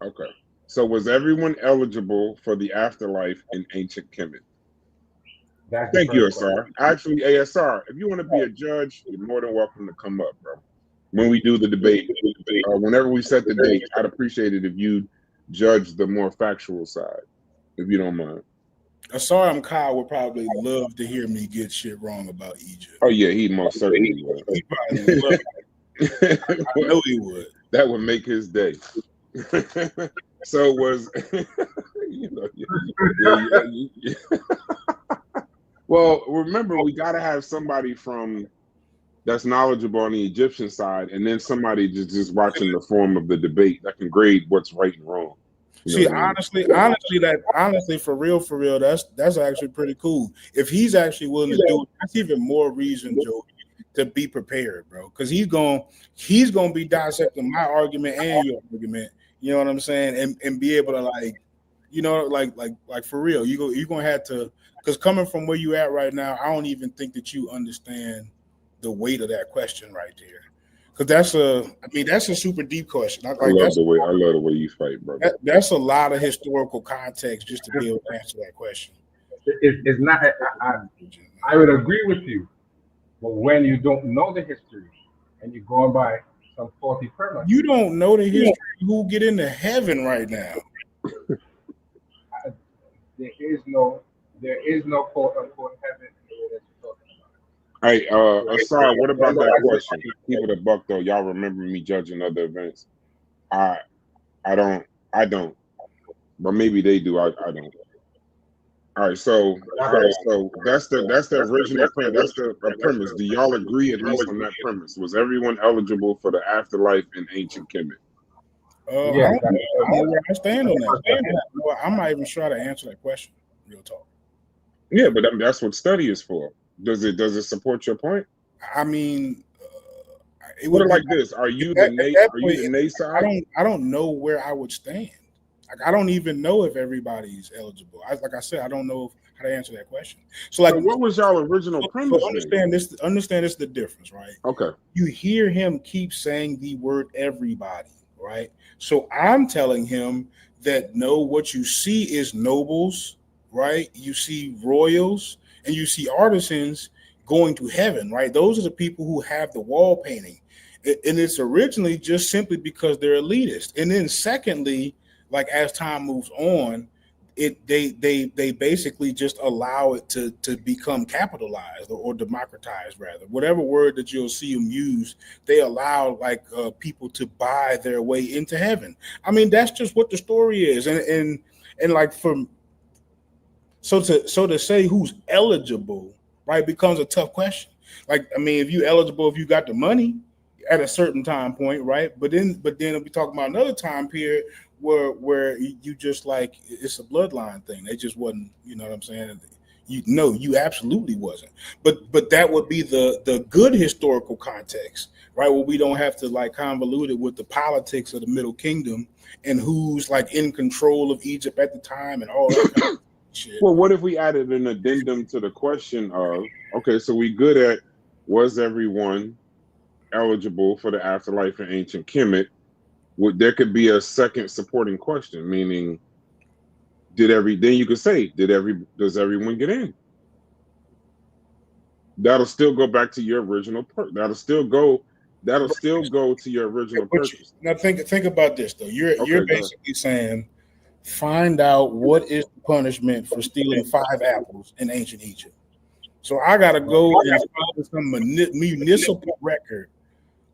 Okay. So was everyone eligible for the afterlife in ancient Kemet? Thank you, Asar. Actually, ASR, if you want to be a judge, you're more than welcome to come up, bro. When we do the debate, whenever we set the date, I'd appreciate it if you judge the more factual side, if you don't mind. Asar Kyle would probably love to hear me get shit wrong about Egypt. Oh yeah, he most certainly would. He probably would. I know he would. That would make his day. So was well, remember we gotta have somebody that's knowledgeable on the Egyptian side, and then somebody just watching the form of the debate that can grade what's right and wrong. See, honestly, for real, that's actually pretty cool. If he's actually willing to do it, that's even more reason, Joe, to be prepared, bro. Because he's gonna be dissecting my argument and your argument. You know what I'm saying? And be able to like for real, you're gonna have to, because coming from where you at right now, I don't even think that you understand the weight of that question right there. Because that's a super deep question. I love the way you fight, bro. That's a lot of historical context just to be able to answer that question. It's not. I would agree with you, but when you don't know the history and you're going by some faulty premise, you don't know the history. Who get into heaven right now? There is no quote unquote heaven. Hey, Asar, what about that question? Keep it a buck though. Y'all remember me judging other events? I don't. But maybe they do. I don't. All right, so that's the original premise. That's the premise. Do y'all agree at least on that premise? Was everyone eligible for the afterlife in ancient Kemet? Yeah, I stand on that. I'm not even sure how to answer that question. Real talk. Yeah, but that's what study is for. Does it support your point? I mean, It Put would it be like this: Are you at that Are you point. the nay side? I don't know where I would stand. Like I don't even know if everybody's eligible. Like I said, I don't know how to answer that question. So like, So what was y'all original so premise then? understand this. Understand this. The difference, right? Okay. You hear him keep saying the word everybody, right? So I'm telling him that no, what you see is nobles, right? You see royals and you see artisans going to heaven, right? Those are the people who have the wall painting. And it's originally just simply because they're elitist. And then secondly, like as time moves on, they basically just allow it to become capitalized or democratized, rather, whatever word that you'll see them use. They allow like people to buy their way into heaven. I mean, that's just what the story is. And like from so to say who's eligible, right, becomes a tough question. Like, I mean, if you eligible, if you got the money at a certain time point, right? But then we talking about another time period where you just like it's a bloodline thing. They just wasn't, you know what I'm saying? You absolutely wasn't. But that would be the good historical context, right? Where we don't have to like convolute it with the politics of the Middle Kingdom and who's like in control of Egypt at the time and all that kind of shit. Well, what if we added an addendum to the question of, okay, so we good at was everyone eligible for the afterlife in ancient Kemet? There could be a second supporting question, meaning then you could say, does everyone get in? That'll still go back to your original that'll still go to your original purpose. Now think about this though. You're Okay, basically saying find out what is the punishment for stealing 5 apples in ancient Egypt. So I gotta go and find some municipal record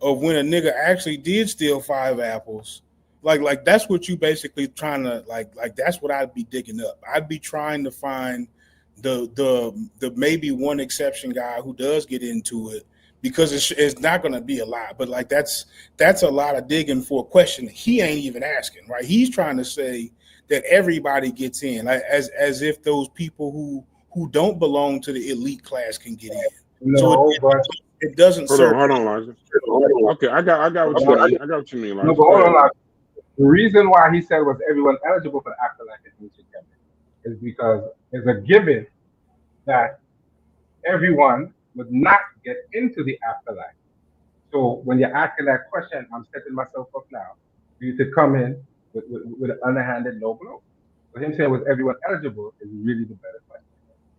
of when a nigga actually did steal 5 apples. Like that's what you basically trying to like that's what I'd be digging up. I'd be trying to find the maybe one exception guy who does get into it, because it's not going to be a lot, but like that's a lot of digging for a question he ain't even asking, right? He's trying to say that everybody gets in, like as if those people who don't belong to the elite class can get in. No, but it doesn't serve. Hold on, Elijah. Okay, I got what you mean. I got what you mean, Elijah. no, but hold on. Like, the reason why he said was everyone eligible for the afterlife in ancient Kemet is because it's a given that everyone would not get into the afterlife. So when you're asking that question, I'm setting myself up now for you to come in with an underhanded no blow. So him saying was everyone eligible is really the better question,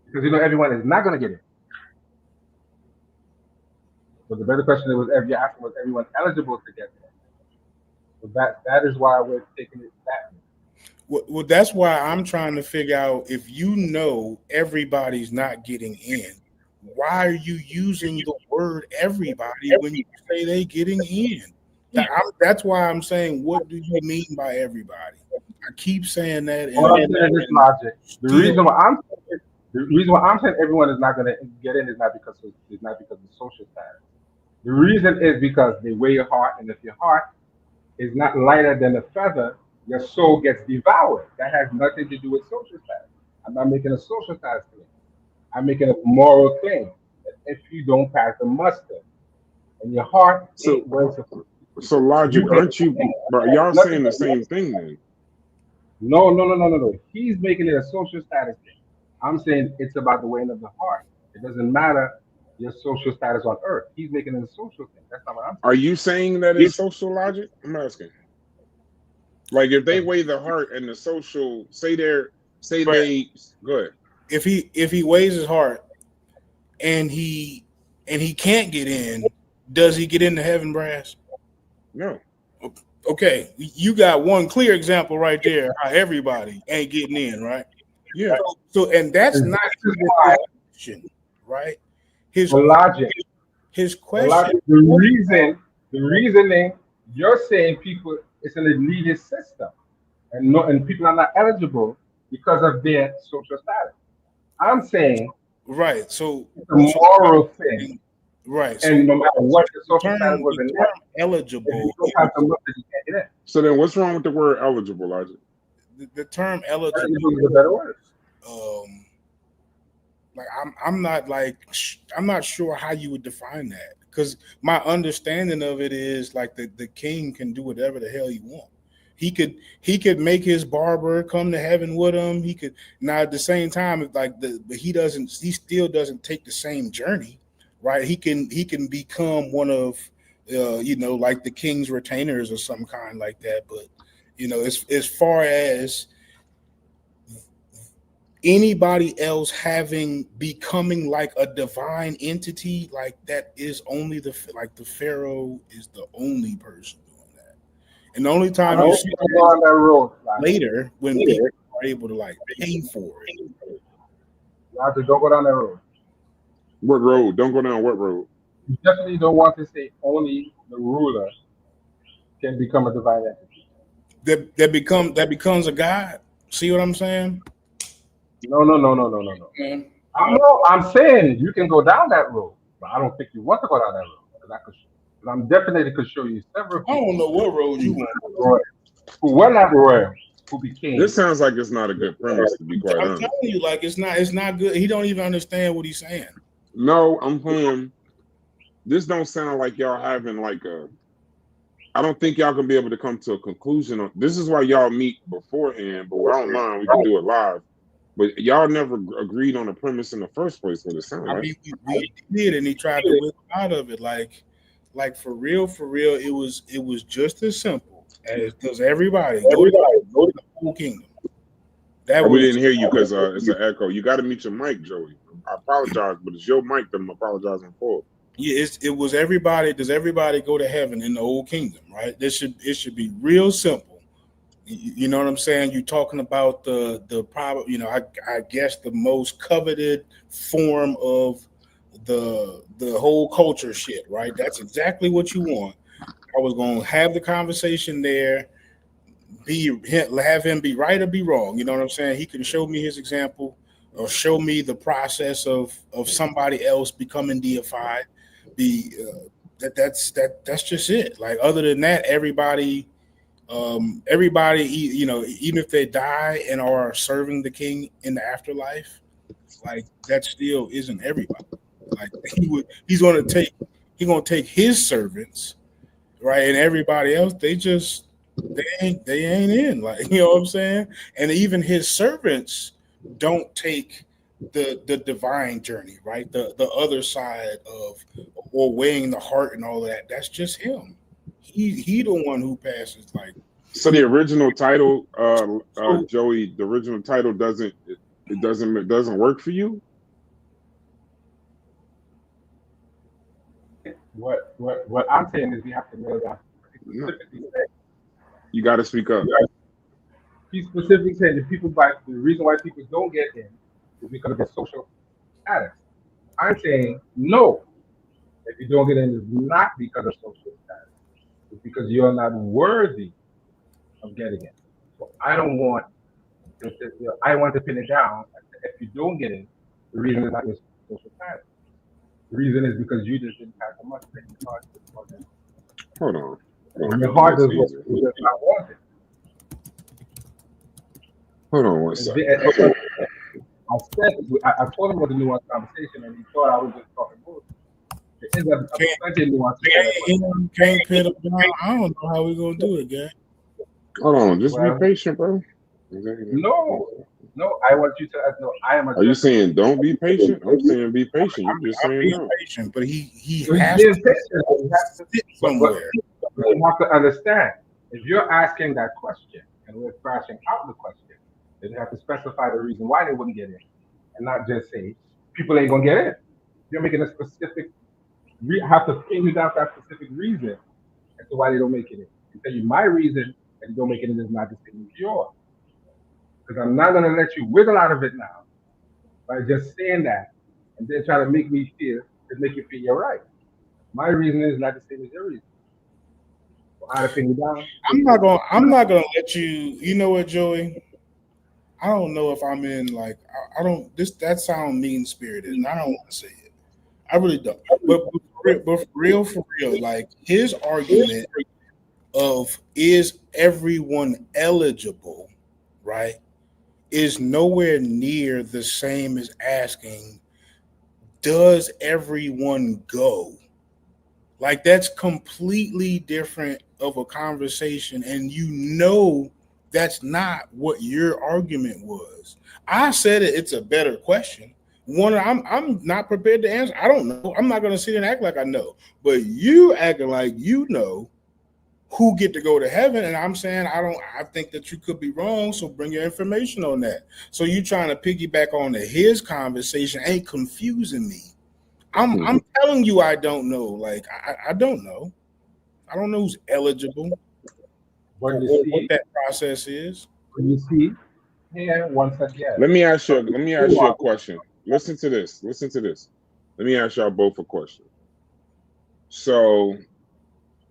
because you know everyone is not going to get in. But the better question was you're asking was everyone eligible to get in. So that is why we're taking it that way. Well, that's why I'm trying to figure out, if you know everybody's not getting in, why are you using the word everybody when you say they getting in? That's why I'm saying, what do you mean by everybody? I keep saying that. All I'm saying is this logic. The reason why I'm saying everyone is not going to get in is not because of social status. The reason is because they weigh your heart, and if your heart is not lighter than a feather, your soul gets devoured. That has nothing to do with social status. I'm not making a social status claim. I'm making a moral claim that if you don't pass the muster and your heart ain't where it's supposed to be, so logic, aren't you? But y'all saying the same thing then? No. He's making it a social status thing. I'm saying it's about the weighing of the heart. It doesn't matter your social status on earth. He's making it a social thing. That's not what I'm saying. Are you saying that it's social logic? I'm asking. Like, if they weigh the heart and the social, they go ahead. If he weighs his heart and he can't get in, does he get into heaven, Brass? No. Okay, you got one clear example right there how everybody ain't getting in, right? Yeah. So and that's not why, question, right? the logic. His question. The reasoning you're saying people, it's an elitist system, and people are not eligible because of their social status. I'm saying Right. So it's a moral thing. Right. And no matter what the social status was in life, eligible. if you don't have the money, you can't get in. So then what's wrong with the word eligible, logic? The term eligible is a better word. Like I'm not sure how you would define that, because my understanding of it is like the king can do whatever the hell he wants. He could make his barber come to heaven with him. He could now at the same time like but he still doesn't take the same journey, right? He can become one of like the king's retainers or some kind like that. But as far as anybody else becoming like a divine entity, like that is only the pharaoh is the only person doing that. And the only time you see go on that road later when people are able to like pay for it. You have to don't go down that road. What road? Don't go down what road? You definitely don't want to say only the ruler can become a divine entity. That becomes a god. See what I'm saying? No. Mm. I'm saying you can go down that road, but I don't think you want to go down that road. Because I'm definitely could show you several I people don't know what road you want. who were not royal, who became. This sounds like it's not a good premise, to be quite I'm honest. telling you, like it's not good. He don't even understand what he's saying. No, I'm saying this don't sound like y'all having like a. I don't think y'all can be able to come to a conclusion on. This is why y'all meet beforehand, but I don't mind. We can do it live. But y'all never agreed on the premise in the first place. What it sounded like. I mean, we did, and he tried to whip out of it. Like for real, it was just as simple as does everybody go to the whole kingdom. We didn't hear you because it's an echo. You got to mute your mic, Joey. I apologize, but it's your mic that I'm apologizing for. Yeah, it was everybody. Does everybody go to heaven in the old kingdom? Right. It should be real simple. You know what I'm saying? You're talking about the probably, I guess the most coveted form of the whole culture shit, right? That's exactly what you want. I was going to have the conversation there, have him be right or be wrong. You know what I'm saying? He can show me his example or show me the process of somebody else becoming deified. That's just it. Like other than that, everybody, even if they die and are serving the king in the afterlife, like that still isn't everybody. Like he's gonna take his servants, right, and everybody else they ain't in, like, you know what I'm saying? And even his servants don't take the divine journey, right? The other side of or weighing the heart and all of that. That's just him. He the one who passes like. So the original title, Joey, the original title doesn't work for you? What I'm saying is we have to know that. No. You got to speak up. He specifically said the reason why people don't get in is because of their social status. I'm saying no. If you don't get in, it's not because of social status. It's because you're not worthy of getting in. So I don't want. I want to pin it down. If you don't get in, the reason is not your social status. The reason is because you just didn't have the money. Hold on. Your heart is what you just not wanted. Hold on one second. I told him it was a nuanced conversation, and he thought I was just talking bullshit. There is a plenty of nuance. Can't pin it down. I don't know how we're gonna do it, guy. Hold on, just be patient, bro. No, I want you to know I am. Are you saying don't be patient? I'm saying be patient. You're just saying no. Patient, but he has to sit somewhere. You have to understand. If you're asking that question and we're thrashing out the question, then you have to specify the reason why they wouldn't get in, and not just say people ain't gonna get in. You're making a specific. Have to pin you down for that specific reason as to why they don't make it in. I tell you my reason that you don't make it in is not the same as yours. Because I'm not going to let you wiggle out of it now by just saying that and then try to make you feel you're right. My reason is not the same as your reason. So I pin you down. I'm not gonna let you. You know what, Joey? I don't know if I'm in like I don't. That sound mean spirited, and I don't want to say it. I really don't. But for real, like his argument of is everyone eligible, right? Is nowhere near the same as asking, does everyone go? Like that's completely different of a conversation, and you know that's not what your argument was. I said it's a better question. One, I'm not prepared to answer. I don't know. I'm not going to sit and act like I know. But you acting like you know who get to go to heaven, and I'm saying I don't. I think that you could be wrong. So bring your information on that. So you trying to piggyback on to his conversation ain't confusing me. I'm telling you I don't know. Like I don't know. I don't know who's eligible But or you what see, that process is. you see, here once again. Let me ask you a question. Listen to this. Let me ask y'all both a question. So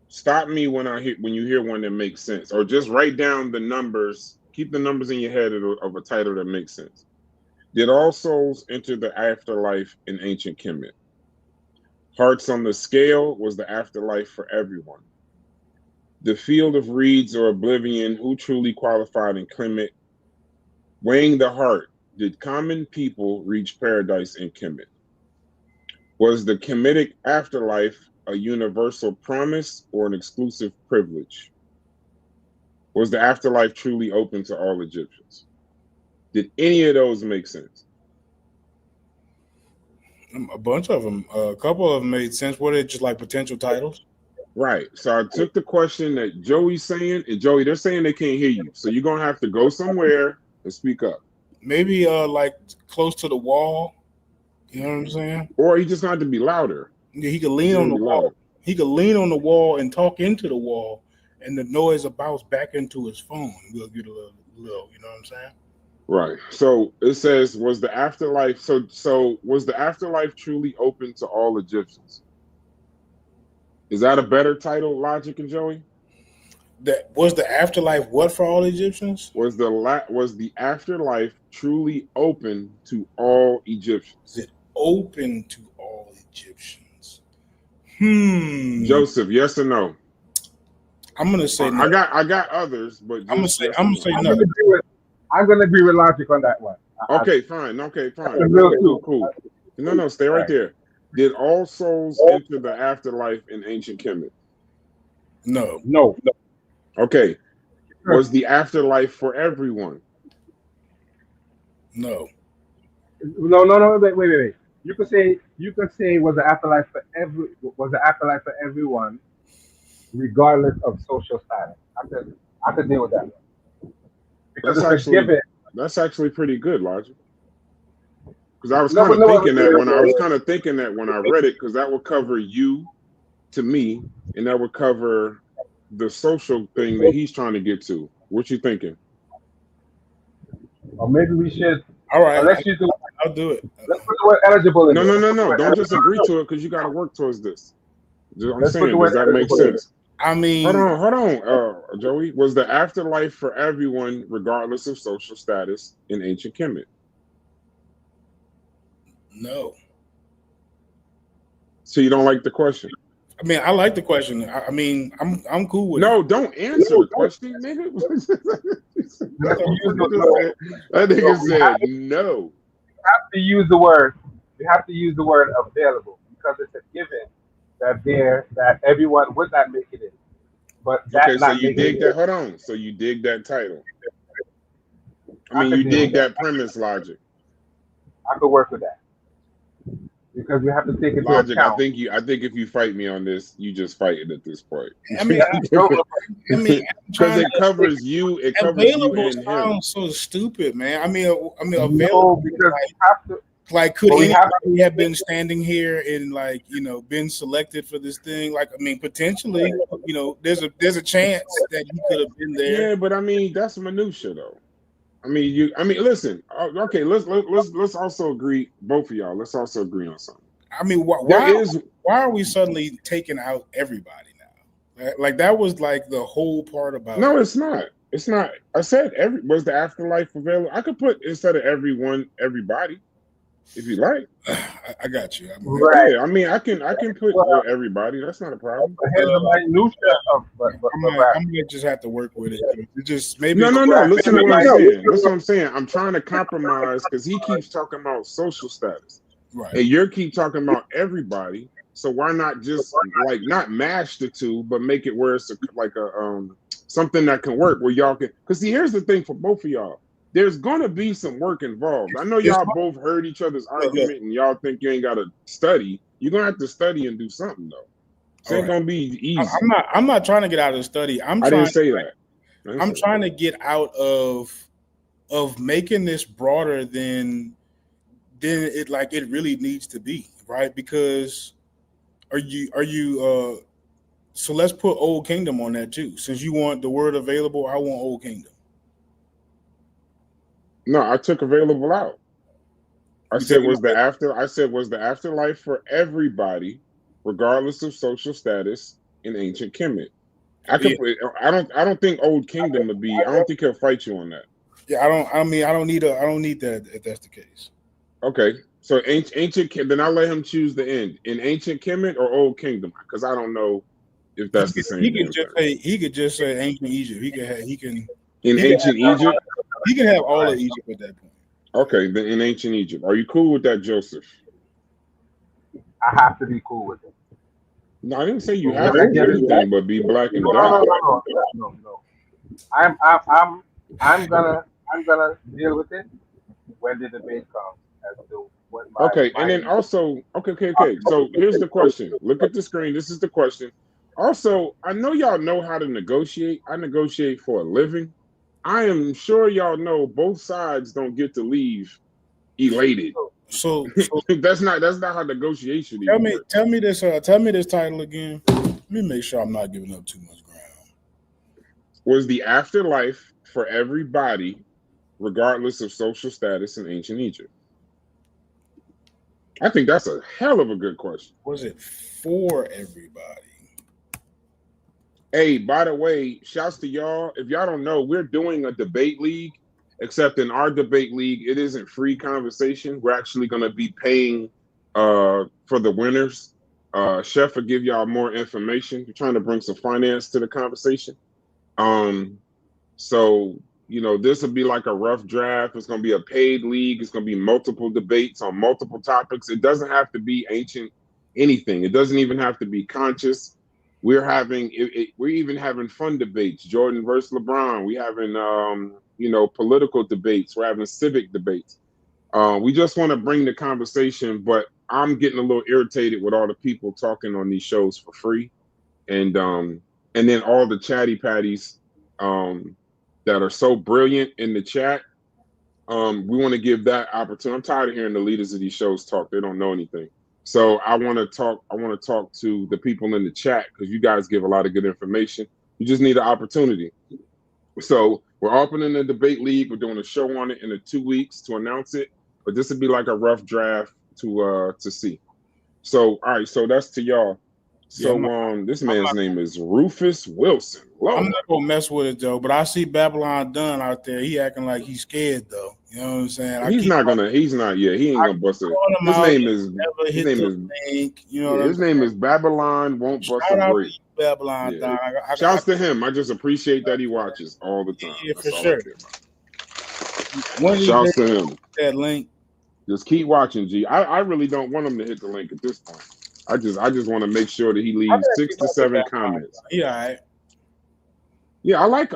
stop me when you hear one that makes sense, or just write down the numbers. Keep the numbers in your head of a title that makes sense. Did all souls enter the afterlife in ancient Kemet? Hearts on the scale was the afterlife for everyone. The field of reeds or oblivion, who truly qualified in Kemet? Weighing the heart, did common people reach paradise in Kemet? Was the Kemetic afterlife a universal promise or an exclusive privilege? Was the afterlife truly open to all Egyptians? Did any of those make sense? A bunch of them. A couple of them made sense. What are they, just like potential titles? Right. So I took the question that Joey's saying, and Joey, they're saying they can't hear you. So you're going to have to go somewhere and speak up. Maybe like close to the wall. You know what I'm saying? Or he just got to be louder. Yeah, he could lean on the wall. Louder. He could lean on the wall and talk into the wall, and the noise will bounce back into his phone. We'll get a little, you know what I'm saying? Right. So it says, was the afterlife so was the afterlife truly open to all Egyptians? Is that a better title, Logic and Joey? That was the afterlife what for all Egyptians? Was the afterlife truly open to all Egyptians? Is it open to all Egyptians? Joseph, yes or no? I'm gonna say no. I got others, but I'm gonna say no. I'm gonna agree with Logic on that one. Okay, fine. Cool. No, stay right there. Did all souls enter the afterlife in ancient Kemet? No. Okay. Was the afterlife for everyone? No. Wait. You could say was the afterlife for everyone, regardless of social status. I could deal with that. Because that's actually pretty good, Logic. Because I was kind of thinking that when I read it, because that would cover you to me, and that would cover the social thing that he's trying to get to. What you thinking? Or maybe we should. All right. I'll do it. Let's put the word eligible in. No. Don't just agree to it because you got to work towards this. I'm saying, does that make sense? I mean, hold on, Joey. Was the afterlife for everyone, regardless of social status, in ancient Kemet? No. So you don't like the question? I mean, I like the question. I mean, I'm cool with it. No, don't answer the question, nigga. That nigga said no. You have to use the word. You have to use the word available because it's a given that everyone would not make it in. But okay, so you dig that. Hold on. So you dig that title. I mean, you dig that premise, Logic. I could work with that because we have to take it Logic. into account. I think if you fight me on this, you just fighting at this point. I mean, because it covers you. It covers available you and him. Sounds so stupid, man. I mean, available no, because we have to. Like, could anybody have been standing here and been selected for this thing? Like, I mean, potentially, there's a chance that he could have been there. Yeah, but I mean, that's minutia, though. I mean, listen. Okay, let's also agree, both of y'all. Let's also agree on something. I mean, why are we suddenly taking out everybody now? Like that was like the whole part about. No, it's not. It's not. I said was the afterlife available? I could put instead of everyone, everybody. If you like, I got you. Right. Yeah, I mean, I can put everybody. That's not a problem. Here's the minutia of, I might just have to work with it. It just maybe. No. Listen to what I'm saying. Listen what I'm saying. I'm trying to compromise because he keeps talking about social status, right? And you keep talking about everybody. So why not just like not mash the two, but make it where it's like a something that can work where y'all can. Because see, here's the thing for both of y'all. There's gonna be some work involved. I know y'all both heard each other's argument and y'all think you ain't gotta study. You're gonna have to study and do something though. It ain't gonna be easy. I'm not trying to get out of study. I didn't say that. I'm trying to get out of making this broader than it like it really needs to be, right? Because are you so let's put Old Kingdom on that too. Since you want the word available, I want Old Kingdom. No, I took available out. I said was the afterlife for everybody, regardless of social status in ancient Kemet. I don't think Old Kingdom would be. I don't think he'll fight you on that. Yeah, I don't need that if that's the case. Okay, so ancient. Then I'll let him choose the end in ancient Kemet or Old Kingdom because I don't know if that's the same. He could just say ancient Egypt. He can ancient Egypt. He can have all of Egypt at that point. Okay, then in ancient Egypt, are you cool with that, Joseph? I have to be cool with it. No, I didn't say you have to do anything but be black and dark. No. I'm gonna deal with it when the debate comes as to what my and then also okay. So here's the question. Look at the screen. This is the question. Also, I know y'all know how to negotiate. I negotiate for a living. I am sure y'all know both sides don't get to leave elated. So that's not how negotiation is. Tell me this title again. Let me make sure I'm not giving up too much ground. Was the afterlife for everybody, regardless of social status in ancient Egypt? I think that's a hell of a good question. Was it for everybody? Hey, by the way, shouts to y'all. If y'all don't know, we're doing a debate league, except in our debate league, it isn't free conversation. We're actually going to be paying for the winners. Chef will give y'all more information. We're trying to bring some finance to the conversation. So, this will be like a rough draft. It's going to be a paid league. It's going to be multiple debates on multiple topics. It doesn't have to be ancient anything. It doesn't even have to be conscious. We're even having fun debates. Jordan versus LeBron. We having political debates. We're having civic debates. We just want to bring the conversation, but I'm getting a little irritated with all the people talking on these shows for free, and then all the chatty patties that are so brilliant in the chat. We want to give that opportunity. I'm tired of hearing the leaders of these shows talk. They don't know anything. So I want to talk to the people in the chat because you guys give a lot of good information. You just need an opportunity. So we're opening the debate league. We're doing a show on it in 2 weeks to announce it. But this would be like a rough draft to see. So all right, so that's to y'all. So this man's name is Rufus Wilson. Whoa. I'm not gonna mess with it though, but I see Babylon Dunn out there. He acting like he's scared though. You know what I'm saying? He ain't gonna bust it. His name is Babylon Won't Bust a Break. Babylon Dunn. Shouts to him. I just appreciate that he watches all the time. Yeah, for sure. Shouts to him. That link. Just keep watching, G. I really don't want him to hit the link at this point. I just want to make sure that he leaves 6 to 7 comments. Yeah, all right. Yeah, I like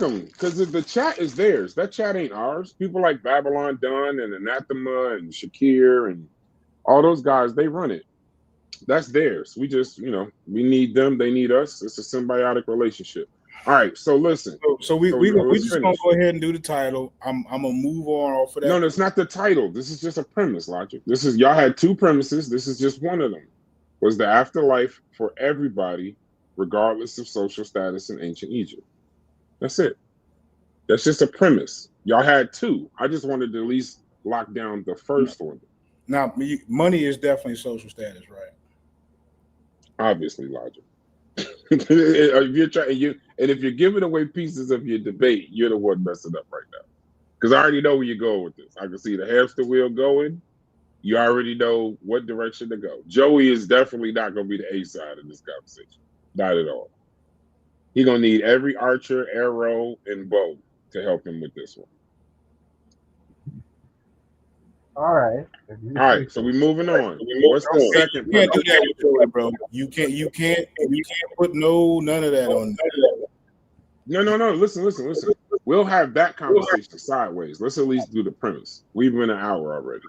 him because the chat is theirs. That chat ain't ours. People like Babylon Dunn and Anathema and Shakir and all those guys, they run it. That's theirs. We just, we need them. They need us. It's a symbiotic relationship. All right. So listen. So we just gonna go ahead and do the title. I'm gonna move on off of that. No, it's not the title. This is just a premise, Logic. Y'all had 2 premises. This is just one of them. Was the afterlife for everybody, regardless of social status in ancient Egypt? That's it. That's just a premise. Y'all had 2. I just wanted to at least lock down the first one. Now, money is definitely social status, right? Obviously, Logic. If you're giving away pieces of your debate, you're the one messing up right now. Because I already know where you're going with this. I can see the hamster wheel going. You already know what direction to go. Joey is definitely not going to be the A side of this conversation. Not at all. He's going to need every archer, arrow, and bow to help him with this one. All right. If you All say right, so so. we moving on. What's the Hey, second you can't do premise? that with Joey, bro. You can't put none of that on. No. Listen. We'll have that conversation sideways. Let's at least do the premise. We've been an hour already.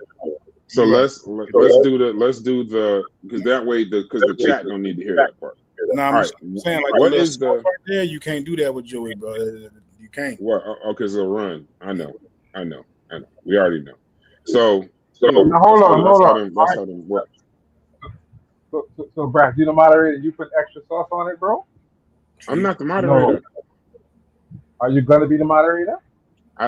So Right. let's do the because that way because the chat don't need to hear that part. No, I'm All right. saying like What the little is the stuff right there. You can't do that with Joey, bro. You can't. what? Okay, so run. I know. We already know. So Now, hold on. Let's have them work. So, Brad, you the moderator. You put extra sauce on it, bro. I'm not the No. moderator. Are you gonna be the moderator?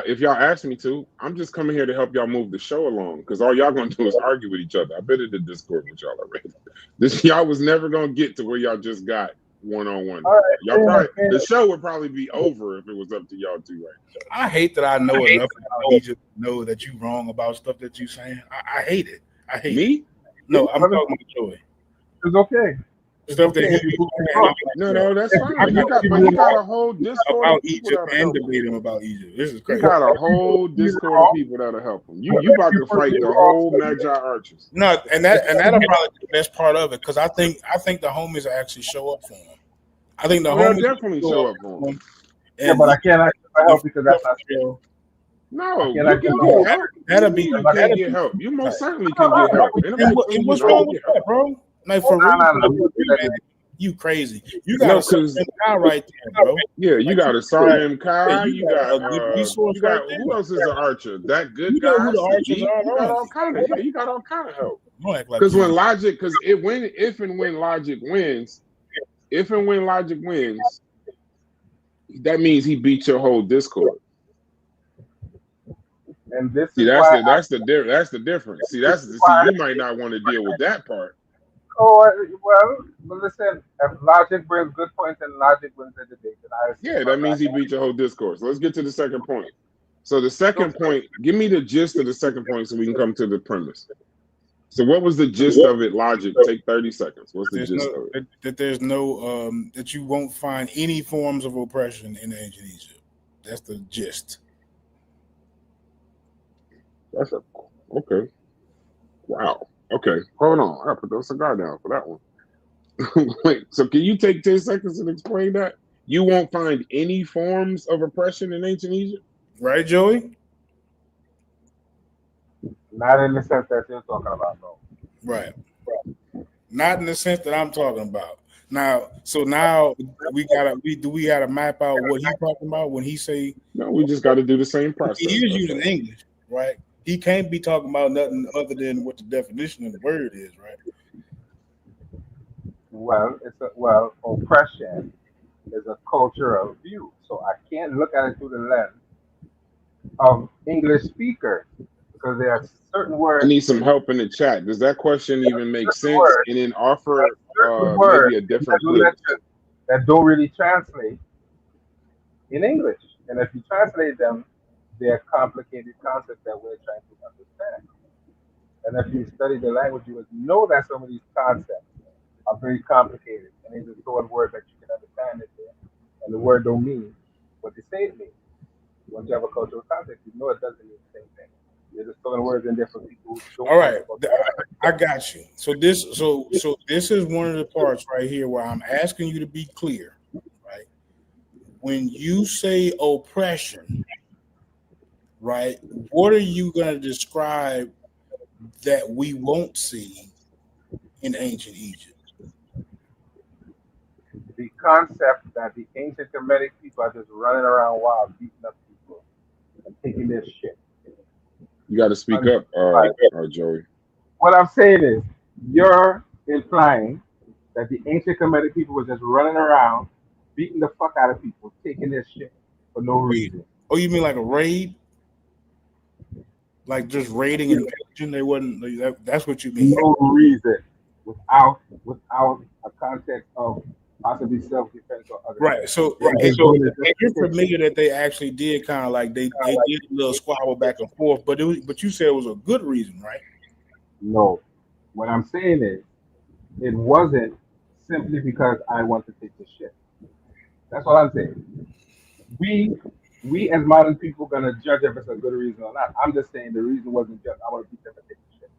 If y'all ask me to, I'm just coming here to help y'all move the show along because all y'all gonna do is argue with each other. I bet it did Discord with y'all already. Y'all was never gonna get to where y'all just got one-on-one. All right, Y'all probably the show would probably be over if it was up to y'all two right now. I hate that I know enough about Egypt to know that you wrong about stuff that you saying. I hate it. I hate it. Me? No, I'm talking about Joey. It's okay. Stuff that Okay, you No, that's fine. I You got a whole Discord about of people Egypt that'll and help him. debate him about Egypt. This is You crazy. got a whole Discord of people that'll help him. You about to fight the whole Magi Archers. No, and that'll probably be the best part of it because I think the homies will actually show up for him. I think the They'll homies definitely show up for him. Yeah, but I can't ask for help because that's not true. No, Can you I can get get help? help. That'll You be mean you can't get help. You most certainly can get help. And what's wrong with that, bro? Like for real, No. man, you crazy. You got a certain guy right there, bro. Yeah, you got a Sergeant Kai. You got a good resource you got right there. who else is an archer? That good You guy. know who the archers Sadiq, are, you got don't all kind of you got all kind of help. Don't act like Because you when Logic, because if and when Logic wins, that means he beat your whole Discord. And this See, is that's why the difference. See, you might not want to deal with that part. well, listen, if logic brings good points and logic wins the debate, then I Yeah, that means he beat your whole discourse. So let's get to the second point. So the second point, give me the gist of the second point so we can come to the premise. So what was the gist of it? Logic, take 30 seconds. What's the gist of it? That there's no that you won't find any forms of oppression in ancient Egypt. That's the gist. Okay. Wow. Okay, hold on. I gotta put the cigar down for that one. Wait, so can you take 10 seconds and explain that? You won't find any forms of oppression in ancient Egypt? Right, Joey? not in the sense that you're talking about, no. Right. Not in the sense that I'm talking about. Now we gotta map out what he's talking about when he say No, we just gotta do the same process. he is using English, right? He can't be talking about nothing other than what the definition of the word is, right? Well, oppression is a cultural view, so I can't look at it through the lens of English speakers because there are certain I words. need some help in the chat. Does that question even make sense? Words. And then offer Words maybe a different twist. that don't really translate in English, and if you translate them, they're complicated concepts that we're trying to understand. And if you study the language, you would know that some of these concepts are very complicated, and they just throw in words that you can understand it there, and the word don't mean what they say it means. Once you have a cultural context, you know it doesn't mean the same thing. You're just throwing words in there for people who don't. All right, I got you. So this is one of the parts right here where I'm asking you to be clear, right? When you say oppression, right? What are you going to describe that we won't see in ancient Egypt? The concept that the ancient Kemetic people are just running around wild, beating up people and taking their shit. You got to speak up, Joey. What I'm saying is, you're implying that the ancient Kemetic people were just running around, beating the fuck out of people, taking their shit for no reason. Oh, you mean like a raid? Like just raiding and pillaging? They wasn't. That's what you mean. No reason, without a context of possibly self-defense or other. Right. So you're familiar that they actually did kind of like they did a little squabble back and forth, but you said it was a good reason, right? No. What I'm saying is, it wasn't simply because I want to take the shit. That's what I'm saying. We we as modern people gonna judge if it's a good reason or not. I'm just saying the reason wasn't just I want to beat them and take the shit.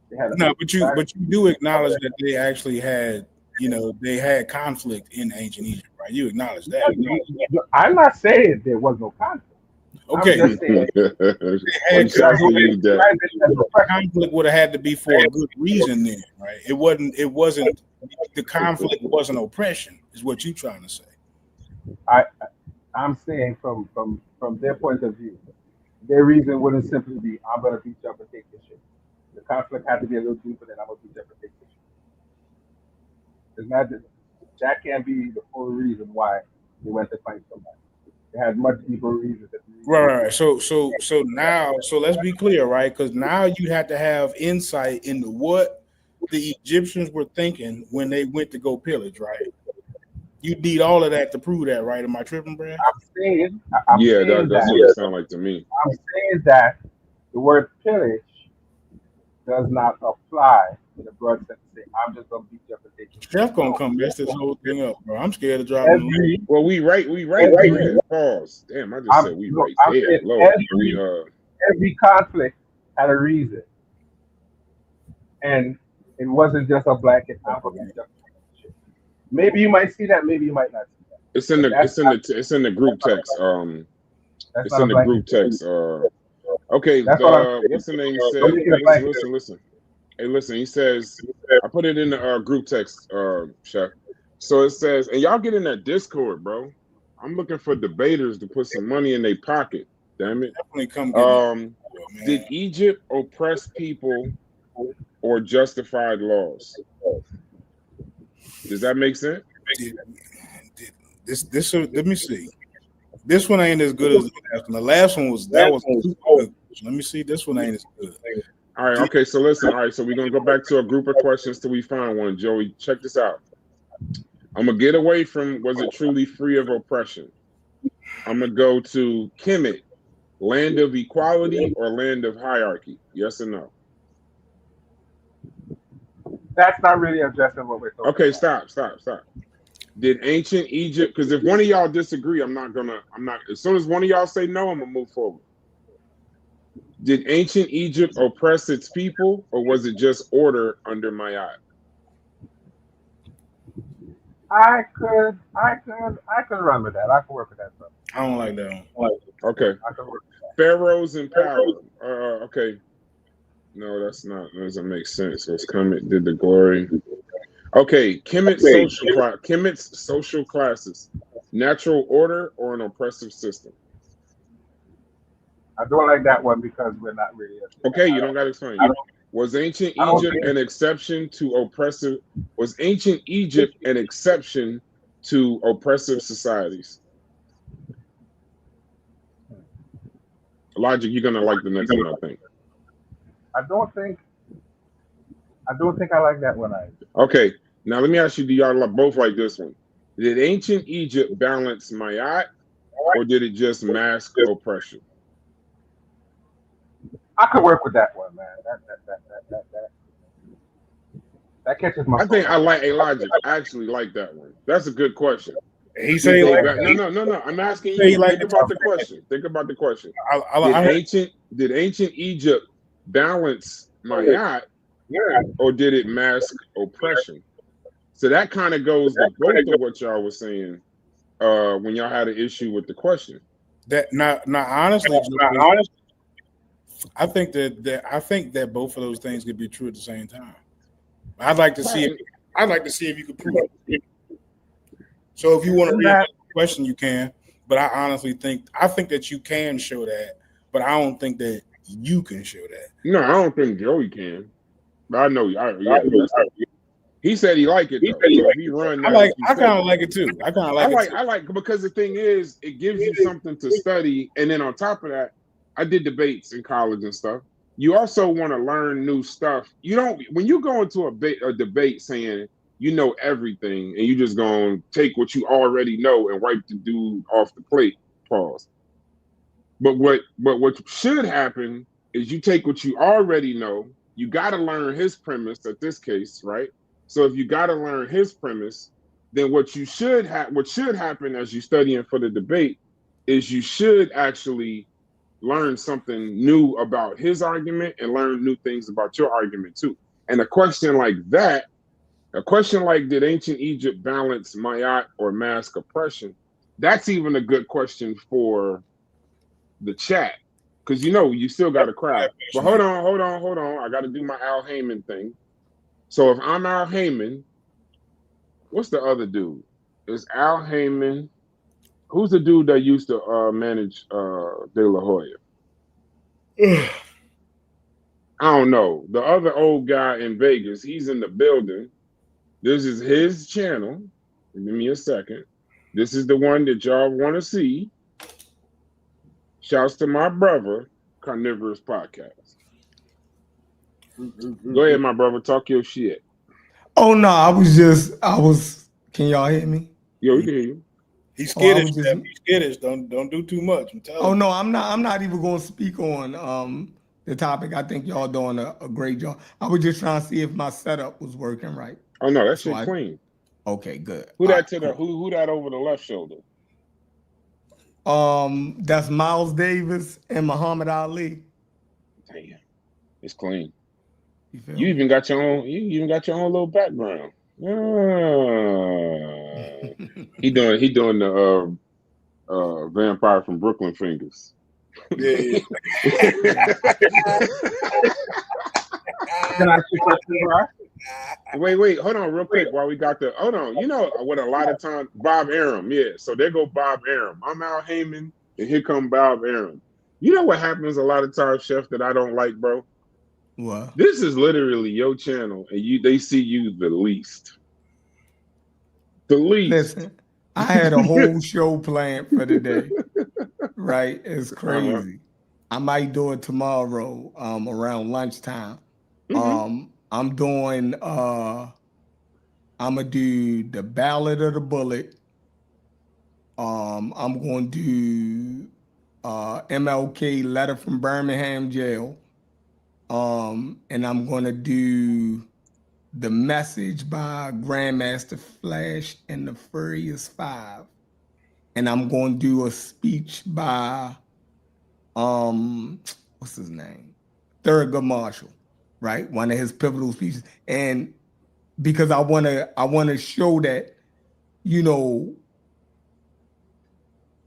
They had a No, back. but you do acknowledge that they actually had, they had conflict in ancient Egypt, right? You acknowledge that. I'm not saying there was no conflict. I'm Okay, just saying I'm sorry to use that. conflict would have had to be for a good reason then, right? It wasn't the conflict wasn't oppression, is what you trying to say. I'm saying from their point of view, their reason wouldn't simply be I'm gonna beat you up and take this shit. The conflict had to be a little deeper than I'm gonna beat you up and take this shit. It's not that can't be the full reason why they went to fight somebody. They had much deeper reasons. Right. So now, let's be clear, right? Because now you have to have insight into what the Egyptians were thinking when they went to go pillage, right? You need all of that to prove that, right? Am I tripping, Brad? I'm saying That's what it sounds like to me. I'm saying that the word pillage does not apply in the broad sense. Say, I'm just gonna beat you up and take you. Chef gonna come mess this whole thing up, bro. I'm scared of dropping the link. Well, we right there. Pause. Damn, I just said we right there. Lord, every conflict had a reason, and it wasn't just a blanket. I'm gonna beat you up. Maybe you might see that. Maybe you might not see that. It's in the group text. It's in the group text. Okay. What's the name said? Listen. Hey, listen. He says I put it in the group text, Chef. So it says, and y'all get in that Discord, bro. I'm looking for debaters to put some money in their pocket. Damn it. Definitely come get did Egypt oppress people or justified laws? Does that make sense? This let me see. This one ain't as good as the last one. The last one was good. Let me see. This one ain't as good. All right. Okay. So listen. All right. So we're gonna go back to a group of questions till we find one. Joey, check this out. I'm gonna get away from was it truly free of oppression? I'm gonna go to Kemet, land of equality or land of hierarchy? Yes or no? That's not really addressing what we're talking Okay, about. stop. Did ancient Egypt, because if one of y'all disagree, I'm not, as soon as one of y'all say no, I'm gonna move forward. Did ancient Egypt oppress its people or was it just order under my eye? I could run with that. I could work with that stuff. I don't like that one. Okay. I could work with that. Pharaohs in power. Okay. No, that doesn't make sense. What's coming? Did the glory? Okay, Kemet's social classes, natural order or an oppressive system? I don't like that one because we're not really. Okay, you don't got to explain. Was ancient Egypt an exception to oppressive? Was ancient Egypt an exception to oppressive societies? Logic, you're gonna like the next one, I think. I don't think I like that one either. Okay, now let me ask you: do y'all both like this one? Did ancient Egypt balance Mayat, or did it just mask oppression? I could work with that one, man. That catches my. I think I like a Logic. I actually like that one. That's a good question. He said no. I'm asking you. Think about the question. Did ancient Egypt balance Mayat, or did it mask oppression? So that kind of goes to both of what y'all was saying when y'all had an issue with the question. Honestly, I think that both of those things could be true at the same time. I'd like to see if you could prove it. So if you want to read the question, you can. But I honestly think that you can show that, but I don't think that you can show that. No, I don't think Joey can. But I know. He said he liked it though. So if he run, I kind of like it too. I like because the thing is, it gives you something to study, and then on top of that, I did debates in college and stuff. You also want to learn new stuff. You don't when you go into a debate saying you know everything and you just gonna take what you already know and wipe the dude off the plate. Pause. But what should happen is you take what you already know. You got to learn his premise at this case, right? So if you got to learn his premise, then what should happen as you studying for the debate is you should actually learn something new about his argument and learn new things about your argument too. And a question like that, a question like, did ancient Egypt balance Ma'at or mask oppression? That's even a good question for the chat. Because you still got a crowd. But hold on. I got to do my Al Heyman thing. So if I'm Al Heyman, what's the other dude? Is Al Heyman? Who's the dude that used to manage De La Hoya? I don't know. The other old guy in Vegas, he's in the building. This is his channel. Give me a second. This is the one that y'all want to see. Shouts to my brother, Carnivorous Podcast. Go ahead, my brother. Talk your shit. Oh no, can y'all hear me? Yo, we can hear you. He's skittish. He's skittish. Don't do too much. I'm telling you. No, I'm not even going to speak on the topic. I think y'all doing a great job. I was just trying to see if my setup was working right. Oh no, that shit clean. Okay, good. Who that who that over the left shoulder? That's Miles Davis and Muhammad Ali. Damn, it's clean. You even got your own. You even got your own little background. He doing the vampire from Brooklyn Fingers. Can I ask you a question, bro? Wait, hold on real quick while we got hold on. You know what, a lot of times, Bob Arum, yeah. So there go Bob Arum. I'm Al Heyman, and here come Bob Arum. You know what happens a lot of times, Chef, that I don't like, bro? What? This is literally your channel, and they see you the least. The least. Listen, I had a whole show planned for the day. Right? It's crazy. I might do it tomorrow, around lunchtime. I'm doing I'm gonna do the Ballad of the Bullet. I'm gonna do MLK Letter from Birmingham Jail. And I'm gonna do The Message by Grandmaster Flash and the Furious Five. And I'm gonna do a speech by what's his name? Thurgood Marshall, right? One of his pivotal speeches. And because I wanna show that,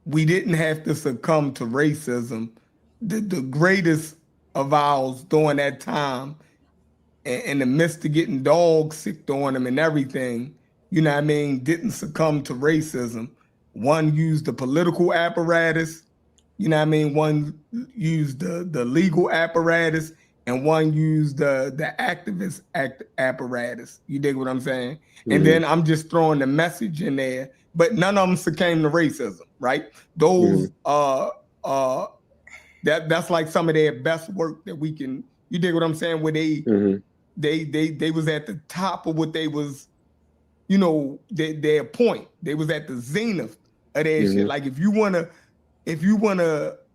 we didn't have to succumb to racism. The greatest of ours during that time, in the midst of getting dogs sicked on them and everything, didn't succumb to racism. One used the political apparatus, one used the legal apparatus, and one used the activist apparatus. You dig what I'm saying? Mm-hmm. And then I'm just throwing the message in there, but none of them succumbed to racism, right? Those that's like some of their best work that we can. You dig what I'm saying? Where they was at the top of what they was, their point. They was at the zenith of their shit. Like if you wanna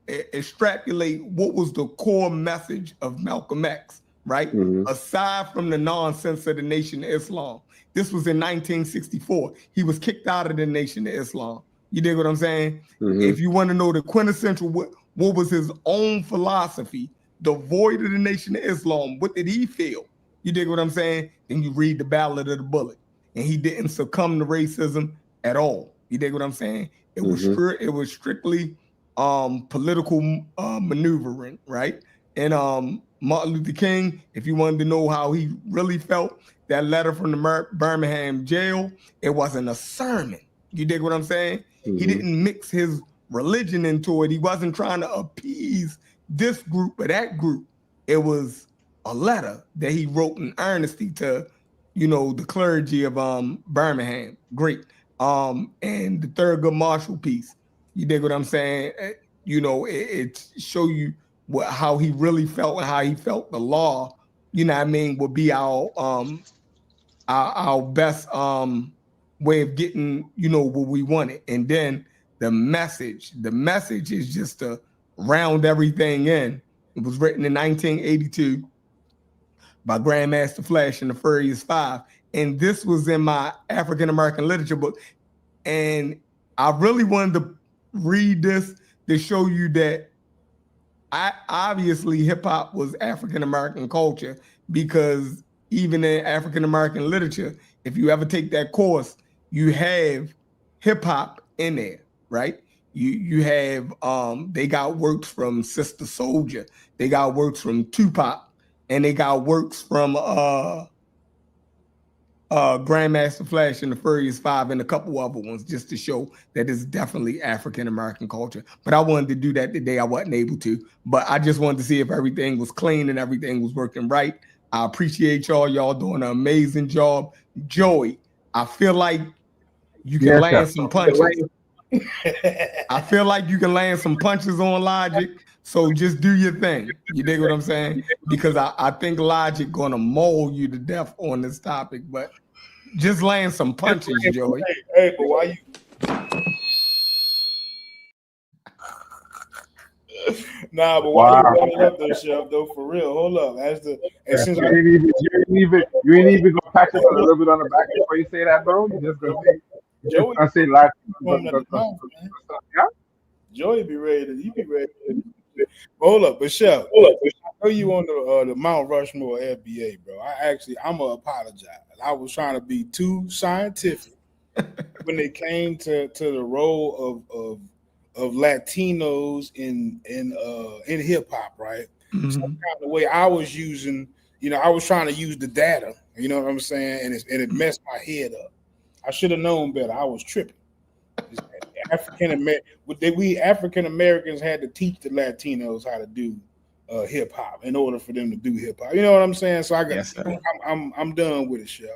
extrapolate what was the core message of Malcolm X, right? Aside from the nonsense of the Nation of Islam, this was in 1964. He was kicked out of the Nation of Islam. You dig what I'm saying? If you want to know the quintessential, what was his own philosophy, devoid of the Nation of Islam, what did he feel? You dig what I'm saying? Then you read the Ballad of the Bullet, and he didn't succumb to racism at all. You dig what I'm saying? It was strictly political maneuvering, right? And Martin Luther King, if you wanted to know how he really felt, that letter from the Birmingham jail, it wasn't a sermon. You dig what I'm saying? He didn't mix his religion into it. He wasn't trying to appease this group or that group. It was a letter that he wrote in earnesty to, the clergy of Birmingham. Great. And the Thurgood Marshall piece. You dig what I'm saying? It show you how he really felt and how he felt the law, would be our best way of getting, what we wanted. And then the message is just to round everything in. It was written in 1982 by Grandmaster Flash and the Furious Five. And this was in my African American literature book. And I really wanted to read this to show you that obviously hip hop was African American culture, because even in African American literature, if you ever take that course, you have hip hop in there, right? You have they got works from Sister Soldier, they got works from Tupac, and they got works from Grandmaster Flash and the Furious Five and a couple other ones, just to show that it's definitely African American culture. But I wanted to do that today. I wasn't able to, but I just wanted to see if everything was clean and everything was working right. I appreciate y'all. Y'all doing an amazing job. Joey, I feel like you can land some punches. I feel like you can land some punches on Logic. So just do your thing. You dig what I'm saying? Because I think Logic gonna maul you to death on this topic, but just land some punches, Joey. Hey, but why you? Nah, but why you running up there, Chef? Though, for real, hold up. You ain't even gonna patch us a little bit on the back before you say that, bro. You just gonna say, Joey, I say live. Joey be ready to. You be ready. Hold up, but Chef, I know you on the Mount Rushmore FBA, bro. I'm gonna apologize. I was trying to be too scientific when it came to the role of Latinos in hip hop, right? Mm-hmm. So kind of the way I was using, I was trying to use the data, you know what I'm saying, and it messed my head up. I should have known better. I was tripping. We African Americans had to teach the Latinos how to do hip hop in order for them to do hip hop. You know what I'm saying? So I'm done with it, Chef.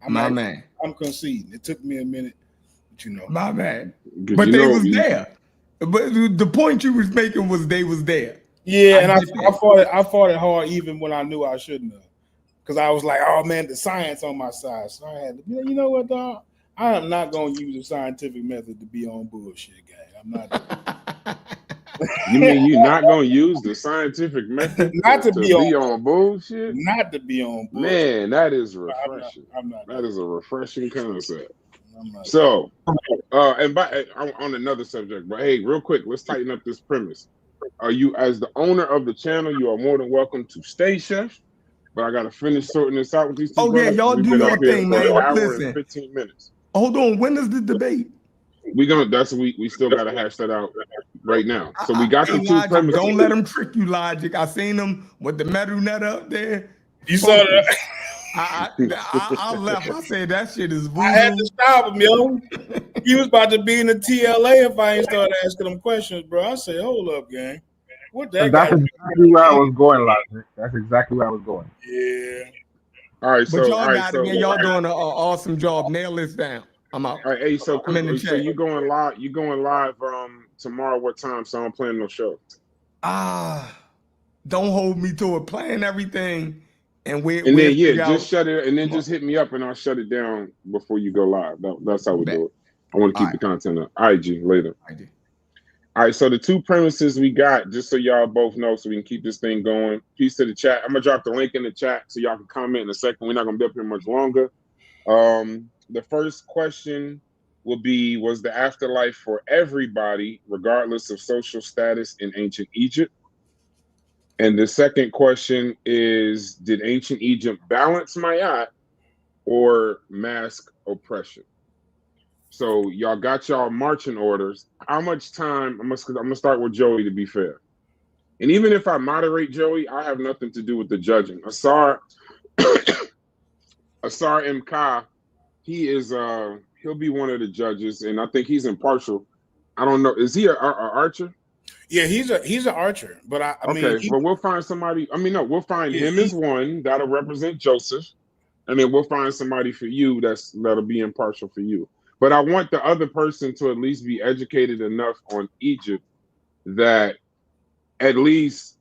Man. I'm conceding. It took me a minute, but my man. But they was there. But the point you was making was they was there. Yeah, and I fought it hard even when I knew I shouldn't have, because I was like, oh man, the science on my side. So I had to be like, you know what, dog? I am not going to use a scientific method to be on bullshit, gang. I'm not. You mean you're not going to use the scientific method to be on bullshit? Not to be on bullshit. Man, that is refreshing. I'm not. That is a refreshing concept. So, on another subject, but hey, real quick, let's tighten up this premise. Are you, as the owner of the channel, you are more than welcome to stay, Chef. But I got to finish sorting this out with these two. Oh, yeah, y'all do your thing, man. Listen. 15 minutes. Hold on. When is the debate? We still got to hash that out right now. So we got the two premises. Don't let them trick you, Logic. I seen them with the metal net up there. You saw that? I left. I said that shit is voodoo. I had to stop him, yo. He was about to be in the TLA if I ain't started asking him questions, bro. I said, hold up, gang. That's exactly where I was going, Logic. That's exactly where I was going. Yeah. All right, but y'all got it, man. Y'all doing an awesome job. Nail this down. I'm out. All right, hey, so quickly, so you going live? You going live tomorrow? What time? So I'm playing no show. Don't hold me to it. Playing everything, and just shut it, and then just hit me up, and I'll shut it down before you go live. That's how we do it. I want to keep the content up. All right, G, later. All right, so the two premises we got, just so y'all both know, so we can keep this thing going. Peace to the chat. I'm gonna drop the link in the chat so y'all can comment in a second. We're not gonna be up here much longer. The first question will be: was the afterlife for everybody, regardless of social status, in ancient Egypt? And the second question is: did ancient Egypt balance Mayat or mask oppression? So y'all got y'all marching orders. How much time? I'm gonna start with Joey to be fair. And even if I moderate Joey, I have nothing to do with the judging. Asar MK, he'll be one of the judges, and I think he's impartial. I don't know. Is he an archer? Yeah, he's an archer. But I mean, but we'll find somebody. We'll find him as one that'll represent Joseph, and then we'll find somebody for you that'll be impartial for you. But I want the other person to at least be educated enough on Egypt that at least,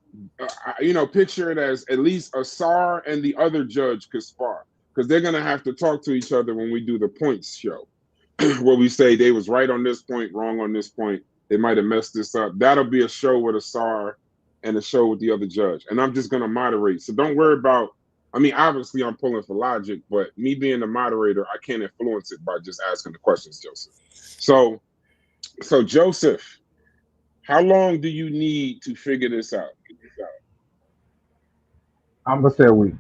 picture it as at least Asar and the other judge could spar, because they're going to have to talk to each other when we do the points show, where we say they was right on this point, wrong on this point. They might have messed this up. That'll be a show with Asar and a show with the other judge. And I'm just going to moderate. So don't worry about, obviously I'm pulling for Logic, but me being the moderator, I can't influence it by just asking the questions, Joseph. So Joseph, How long do you need to figure this out? I'm gonna say a week.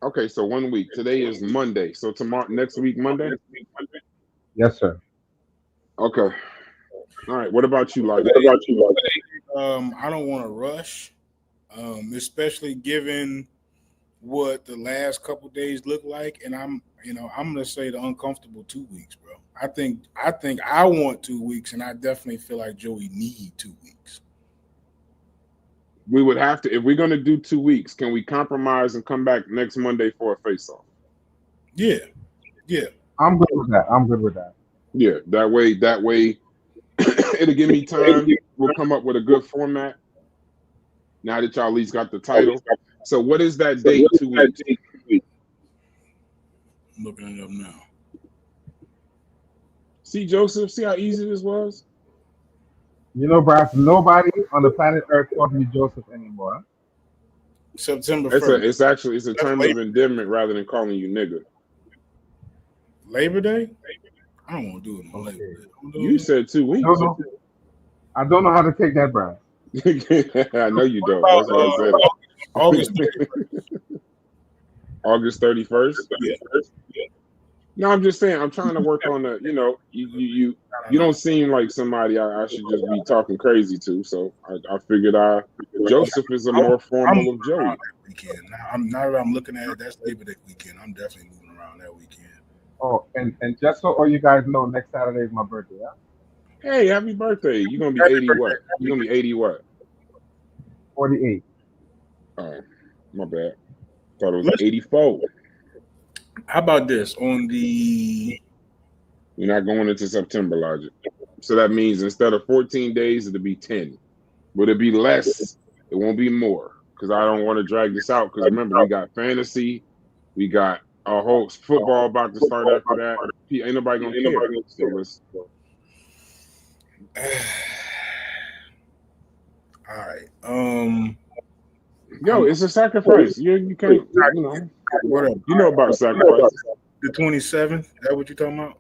Okay, so 1 week. Today is Monday. So tomorrow, next week, Monday? Yes, sir. Okay. All right. What about you, Logic? I don't want to rush, especially given what the last couple days look like, and I'm gonna say the uncomfortable 2 weeks, bro. I think I want 2 weeks, and I definitely feel like Joey need 2 weeks. We would have to, if we're going to do 2 weeks, can we compromise and come back next Monday for a face-off? Yeah. I'm good with that. Yeah, that way, it'll give me time. We'll come up with a good format. Now that y'all at least got the title. So what is that date? 2 weeks. I'm looking it up now. See, Joseph, see how easy this was? You know, Brass, nobody on the planet Earth calls me Joseph anymore. September 1st. It's a term of endearment rather than calling you nigga. Labor Day? I don't want to do it on Labor Day. You said 2 weeks. I don't know how to take that, Brass. I know you don't. That's why I said it. August 31st. August 31st? Yeah. No, I'm just saying, I'm trying to work on the, you don't seem like somebody I should just be talking crazy to. So I figured Joseph is a more formal of Joey. Weekend. Now that I'm looking at it, that's Labor Day weekend. I'm definitely moving around that weekend. Oh, and just so all you guys know, next Saturday is my birthday, yeah? Hey, happy birthday. You're going to be 80 what? You're going to be 80 what? 48. Oh, my bad. Thought it was 84. How about this? We're not going into September, Logic. So that means instead of 14 days, it'll be 10. Would it be less? It won't be more. Because I don't want to drag this out. Because remember, we got fantasy. We got a whole football about to start after that. Ain't nobody going to care. All right. Yo, it's a sacrifice. You can't, whatever. You know about sacrifices. The 27th? Is that what you're talking about?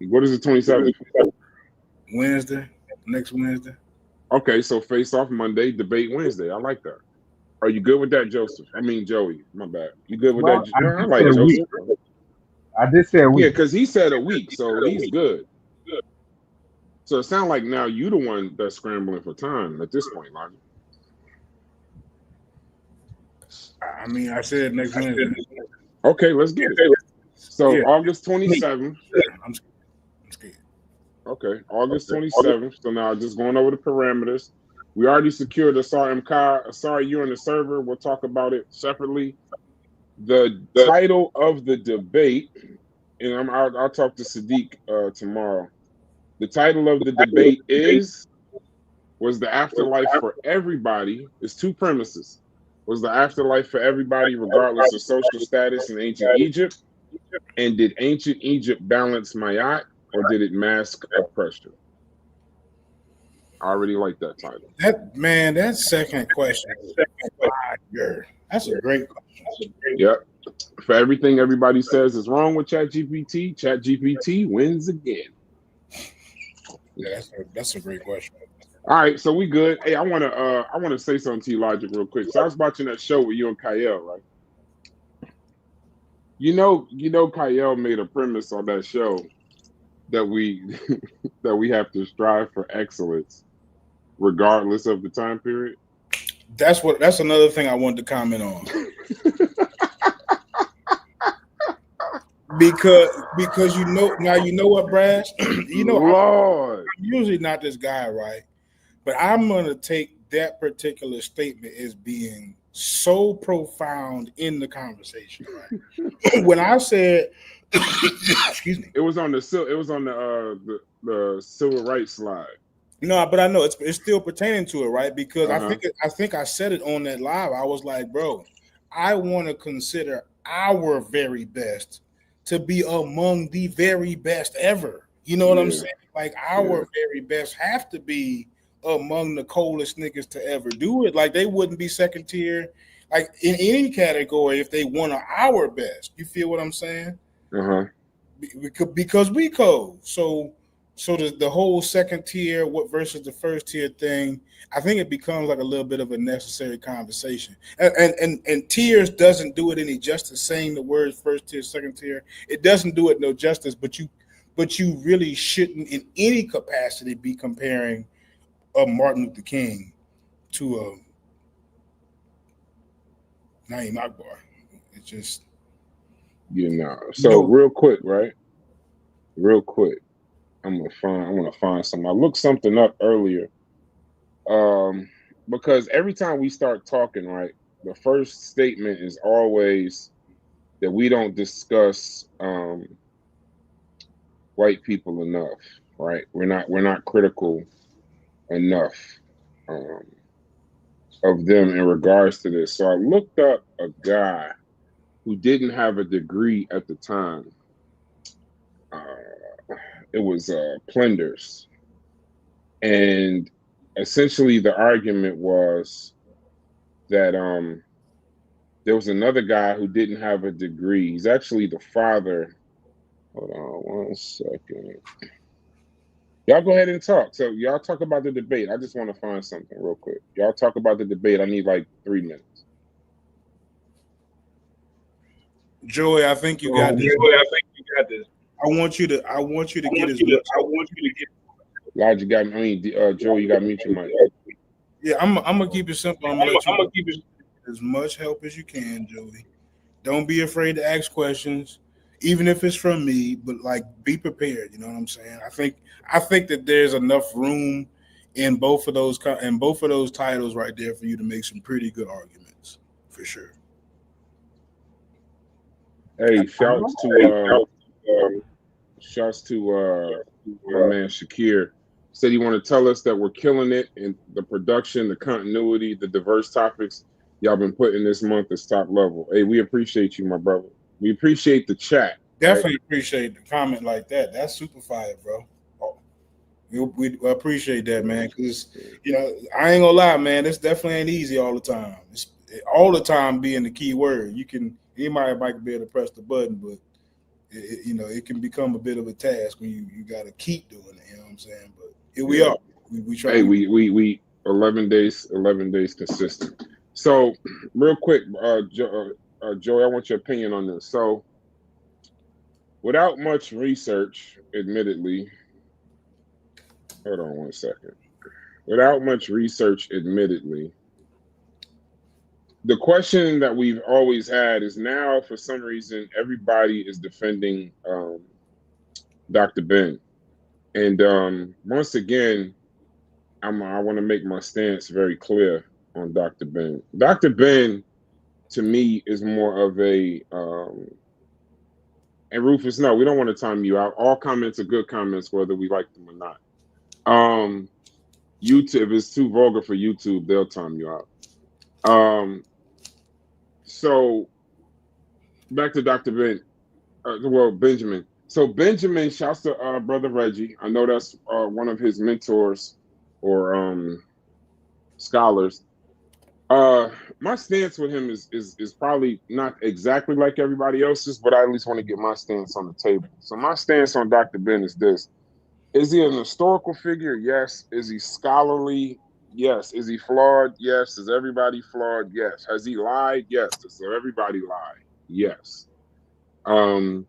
What is the 27th? Wednesday. Next Wednesday. Okay, so face off Monday, debate Wednesday. I like that. Are you good with that, Joseph? I mean, Joey. My bad. You good with that? I like Joseph. I did say a week. Yeah, because he said a week, so he's good. So it sounds like now you the one that's scrambling for time at this point, Logic. I mean, I said next Wednesday. Okay, let's get it. So yeah. August 27th. I'm scared. Okay, August 27th. So now just going over the parameters. We already secured Asar MK. Asar, you're on the server. We'll talk about it separately. The title of the debate, and I'll talk to Sadiq tomorrow. The title of the debate was the afterlife for everybody? It's two premises. Was the afterlife for everybody, regardless of social status in ancient Egypt? And did ancient Egypt balance Mayat, or did it mask oppression? I already like that title. That second question. That's a great question. Yep. For everything everybody says is wrong with ChatGPT, ChatGPT wins again. Yeah, that's a great question. All right, so we good. Hey, I wanna say something to you, Logic, real quick. So I was watching that show with you and Kyle, right? You know, Kyle made a premise on that show that we that we have to strive for excellence, regardless of the time period. That's another thing I wanted to comment on. because you know what, Brass? Lord. I'm usually not this guy, right? But I'm gonna take that particular statement as being so profound in the conversation. Right? When I said, excuse me, it was on the civil rights slide. No, but I know it's still pertaining to it, right? Because I think I said it on that live. I was like, bro, I want to consider our very best to be among the very best ever. You know what I'm saying? Like our very best have to be among the coldest niggas to ever do it. Like they wouldn't be second tier, like in any category if they won our best. You feel what I'm saying? Uh-huh. Because we cold. So So the whole second tier, what versus the first tier thing, I think it becomes like a little bit of a necessary conversation. And tiers doesn't do it any justice. Saying the words first tier, second tier, it doesn't do it no justice. But you really shouldn't, in any capacity, be comparing a Martin Luther King to a Naeem Akbar. It's just, So real quick, right? Real quick. I want to find something. I looked something up earlier. Because every time we start talking, right, the first statement is always that we don't discuss white people enough, right? We're not critical enough of them in regards to this. So I looked up a guy who didn't have a degree at the time. It was Plenders. And essentially the argument was that there was another guy who didn't have a degree. He's actually the father. Hold on 1 second. Y'all go ahead and talk. So y'all talk about the debate. I just want to find something real quick. Y'all talk about the debate. I need like 3 minutes. Joey, I think you got this. I want you to get as much. Lodge, you got me. Joey, you got me your mic. Yeah, I'm gonna keep it simple. I'm gonna keep it as much help as you can, Joey. Don't be afraid to ask questions, even if it's from me. But like, be prepared. You know what I'm saying? I think that there's enough room in both of those titles right there for you to make some pretty good arguments, for sure. Hey, shouts to my man Shakir. Said he want to tell us that we're killing it in the production, the continuity, the diverse topics y'all been putting this month is top level. Hey, we appreciate you, my brother. We appreciate the chat. Definitely appreciate the comment like that. That's super fire, bro. We appreciate that, man. Because I ain't gonna lie, man. This definitely ain't easy all the time. All the time being the key word. Anybody might be able to press the button, but it can become a bit of a task when you got to keep doing it. You know what I'm saying? But here we are. We try. Hey, we 11 days consistent. So real quick, Joey, I want your opinion on this. So without much research, admittedly, hold on 1 second. Without much research, admittedly, the question that we've always had is now, for some reason, everybody is defending Dr. Ben. And once again, I want to make my stance very clear on Dr. Ben. Dr. Ben, to me, is more of a and Rufus, no, we don't want to time you out. All comments are good comments, whether we like them or not. YouTube, if it's too vulgar for YouTube, they'll time you out. So back to Dr. Ben, Benjamin. So Benjamin, shouts to brother Reggie. I know that's one of his mentors or scholars. My stance with him is probably not exactly like everybody else's, but I at least want to get my stance on the table. So my stance on Dr. Ben is this. Is he an historical figure? Yes. Is he scholarly? Yes. Is he flawed? Yes. Is everybody flawed? Yes. Has he lied? Yes. Does everybody lie? Yes. I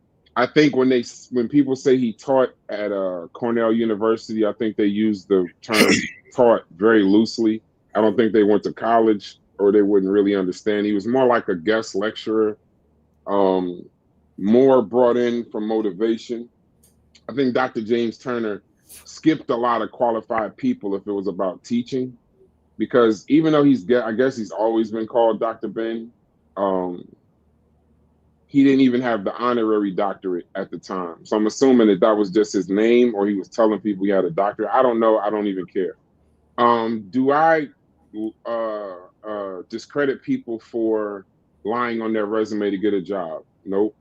think when people say he taught at Cornell University, I think they use the term taught very loosely. I don't think they went to college or they wouldn't really understand. He was more like a guest lecturer, more brought in for motivation. I think Dr. James Turner skipped a lot of qualified people if it was about teaching, because even though I guess he's always been called Dr. Ben, he didn't even have the honorary doctorate at the time. So I'm assuming that was just his name, or he was telling people he had a doctorate. I don't know. I don't even care. Do I discredit people for lying on their resume to get a job? Nope.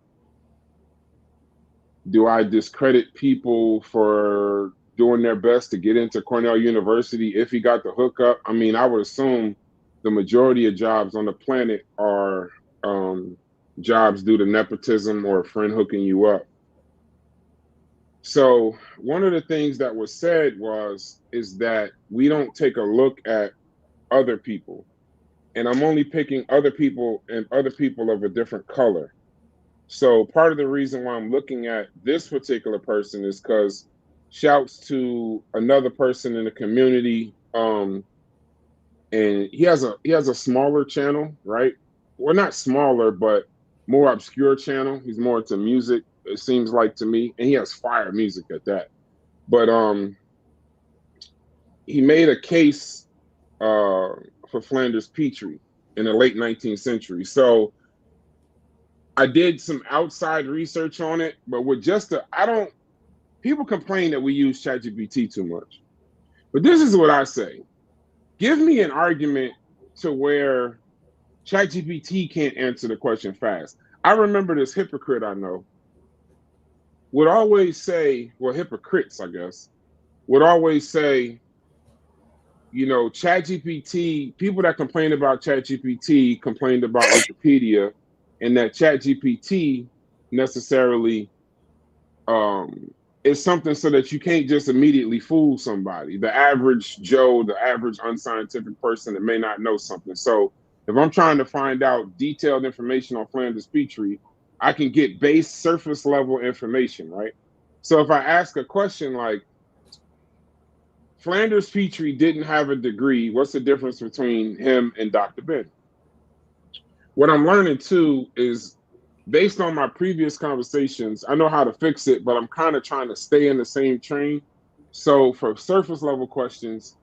Do I discredit people for doing their best to get into Cornell University if he got the hookup? I mean, I would assume the majority of jobs on the planet are jobs due to nepotism or a friend hooking you up. So one of the things that was said is that we don't take a look at other people. And I'm only picking other people and other people of a different color. So part of the reason why I'm looking at this particular person is because shouts to another person in the community. And he has a smaller channel, right? Well, not smaller, but more obscure channel. He's more into music, it seems like to me, and he has fire music at that. But he made a case for Flanders Petrie in the late 19th century. So I did some outside research on it, but with just people complain that we use ChatGPT too much. But this is what I say. Give me an argument to where ChatGPT can't answer the question fast. I remember this hypocrite I know would always say, well, hypocrites, I guess, would always say, you know, ChatGPT, people that complain about ChatGPT complained about Wikipedia, and that ChatGPT necessarily is something so that you can't just immediately fool somebody, the average Joe, the average unscientific person that may not know something. So if I'm trying to find out detailed information on Flanders Petrie, I can get base surface level information, right? So if I ask a question like, Flanders Petrie didn't have a degree, what's the difference between him and Dr. Ben? What I'm learning too is, based on my previous conversations, I know how to fix it, but I'm kind of trying to stay in the same train. So for surface level questions,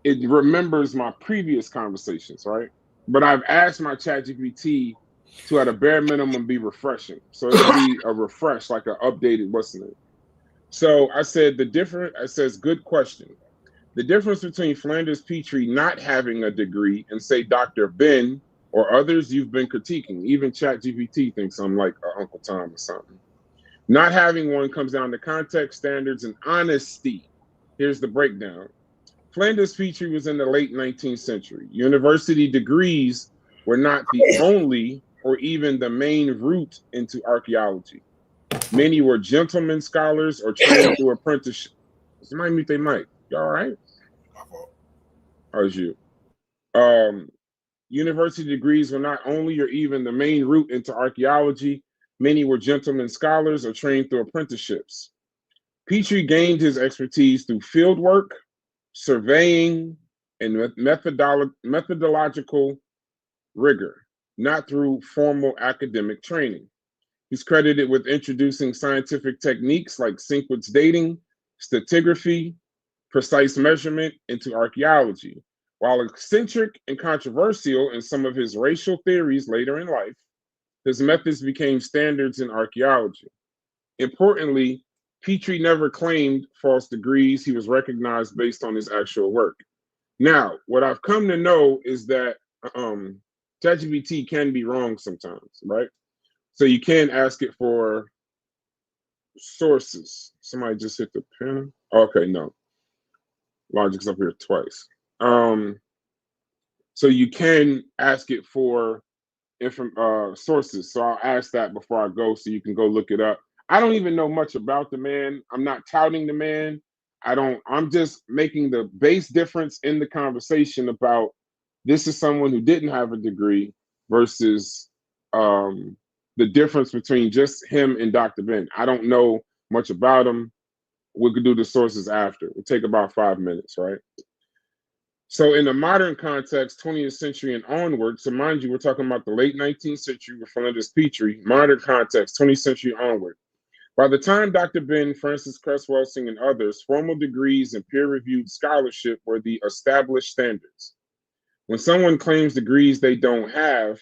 it remembers my previous conversations, right? But I've asked my ChatGPT to, at a bare minimum, be refreshing. So it'll be a refresh, like an updated what's in it. So I said it says, good question. The difference between Flanders Petrie not having a degree and, say, Dr. Ben or others you've been critiquing, even ChatGPT thinks I'm like Uncle Tom or something. Not having one comes down to context, standards, and honesty. Here's the breakdown. Flanders Petrie was in the late 19th century. University degrees were not the only or even the main route into archaeology. Many were gentlemen scholars or trained through apprenticeship. Somebody mute their mic. You all right? How's you? University degrees were not only or even the main route into archaeology. Many were gentlemen scholars or trained through apprenticeships. Petrie gained his expertise through field work, surveying, and methodological rigor, not through formal academic training. He's credited with introducing scientific techniques like sequence dating, stratigraphy, precise measurement into archaeology. While eccentric and controversial in some of his racial theories later in life, his methods became standards in archaeology. Importantly, Petrie never claimed false degrees. He was recognized based on his actual work. Now, what I've come to know is that ChatGPT can be wrong sometimes, right? So you can ask it for sources. Somebody just hit the pen. Okay, no. Logic's up here twice. So you can ask it for sources. So I'll ask that before I go so you can go look it up. I don't even know much about the man. I'm not touting the man. I'm just making the base difference in the conversation about this is someone who didn't have a degree versus the difference between just him and Dr. Ben. I don't know much about him. We could do the sources after. It'll take about 5 minutes, right? So in the modern context, 20th century and onward, so mind you, we're talking about the late 19th century with Flanders Petrie, modern context, 20th century onward. By the time Dr. Ben, Francis Cresswelsing, and others, formal degrees and peer-reviewed scholarship were the established standards. When someone claims degrees they don't have,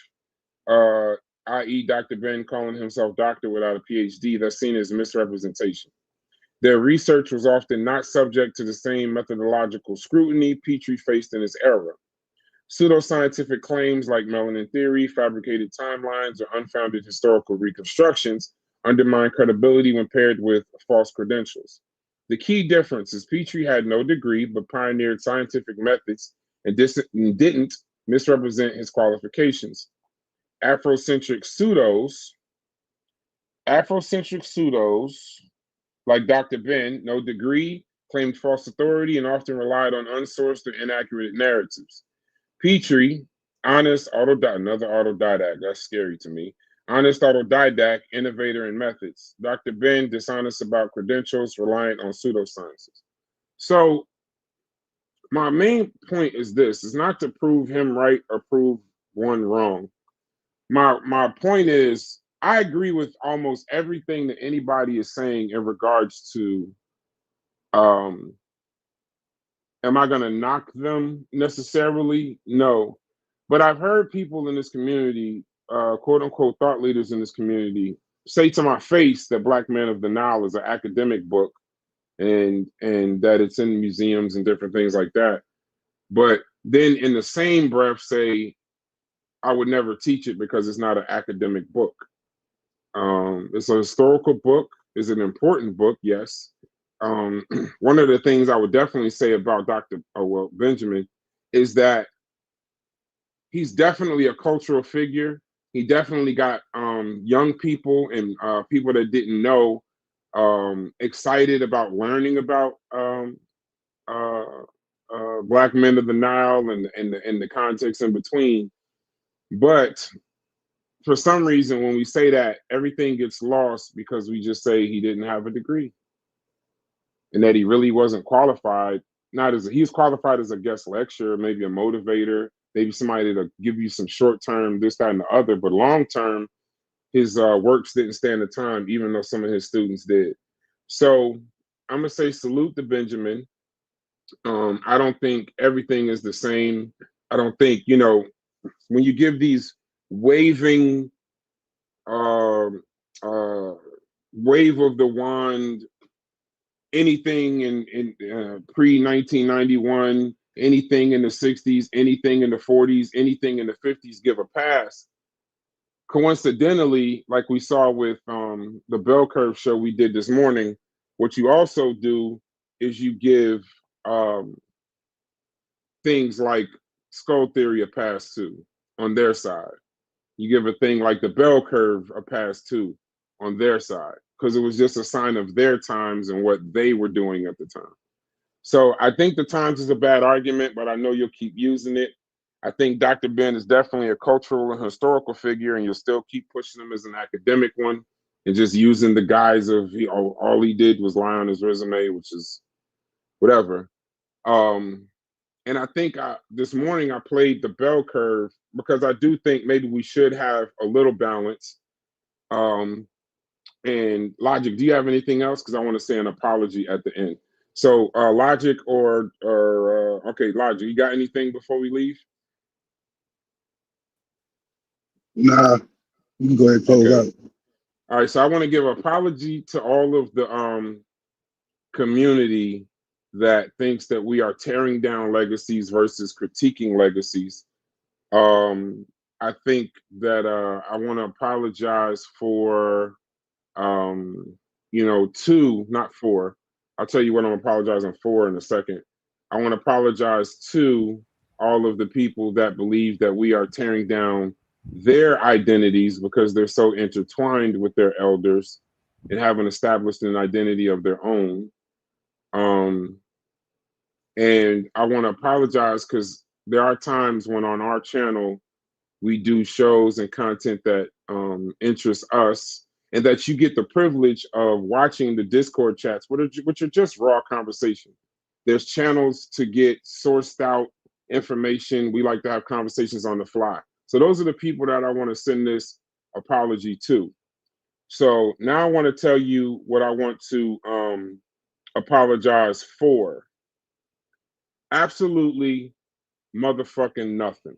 i.e. Dr. Ben calling himself doctor without a PhD, that's seen as misrepresentation. Their research was often not subject to the same methodological scrutiny Petrie faced in his era. Pseudoscientific claims like melanin theory, fabricated timelines, or unfounded historical reconstructions undermine credibility when paired with false credentials. The key difference is Petrie had no degree but pioneered scientific methods and didn't misrepresent his qualifications. Afrocentric pseudos Like Dr. Ben, no degree, claimed false authority, and often relied on unsourced or inaccurate narratives. Petrie, honest autodidact, another autodidact, that's scary to me. Honest autodidact, innovator in methods. Dr. Ben, dishonest about credentials, reliant on pseudosciences. So my main point is this: is not to prove him right or prove one wrong. My point is, I agree with almost everything that anybody is saying in regards to am I going to knock them necessarily? No. But I've heard people in this community, quote unquote thought leaders in this community, say to my face that Black Men of the Nile is an academic book and that it's in museums and different things like that. But then in the same breath say I would never teach it because it's not an academic book. It's a historical book. It's an important book, yes. One of the things I would definitely say about Dr. Benjamin is that he's definitely a cultural figure. He definitely got young people and people that didn't know excited about learning about Black Men of the Nile and the context in between. But for some reason, when we say that, everything gets lost because we just say he didn't have a degree and that he really wasn't qualified. Not as he's qualified as a guest lecturer, maybe a motivator, maybe somebody to give you some short term this, that, and the other. But long term, his works didn't stand the time, even though some of his students did. So I'm gonna say salute to Benjamin. I don't think everything is the same. I don't think, when you give these waving wave of the wand, anything in pre 1991, anything in the 60s, anything in the 40s, anything in the 50s, give a pass. Coincidentally, like we saw with the bell curve show we did this morning, what you also do is you give things like skull theory a pass too on their side. You give a thing like the bell curve a pass too on their side, because it was just a sign of their times and what they were doing at the time. So I think the times is a bad argument, but I know you'll keep using it. I think Dr. Ben is definitely a cultural and historical figure, and you'll still keep pushing him as an academic one and just using the guise of all he did was lie on his resume, which is whatever. And I think this morning I played the bell curve because I do think maybe we should have a little balance. And Logic, do you have anything else? Because I want to say an apology at the end. So Logic okay, Logic, you got anything before we leave? Nah, you can go ahead and close out. All right, so I want to give an apology to all of the community that thinks that we are tearing down legacies versus critiquing legacies. I think that I want to apologize for, 2, not 4. I'll tell you what I'm apologizing for in a second. I want to apologize to all of the people that believe that we are tearing down their identities because they're so intertwined with their elders and haven't established an identity of their own. And I want to apologize because there are times when on our channel we do shows and content that interests us, and that you get the privilege of watching the Discord chats, which are just raw conversation. There's channels to get sourced out information. We like to have conversations on the fly. So those are the people that I want to send this apology to. So now I want to tell you what I want to apologize for. Absolutely motherfucking nothing.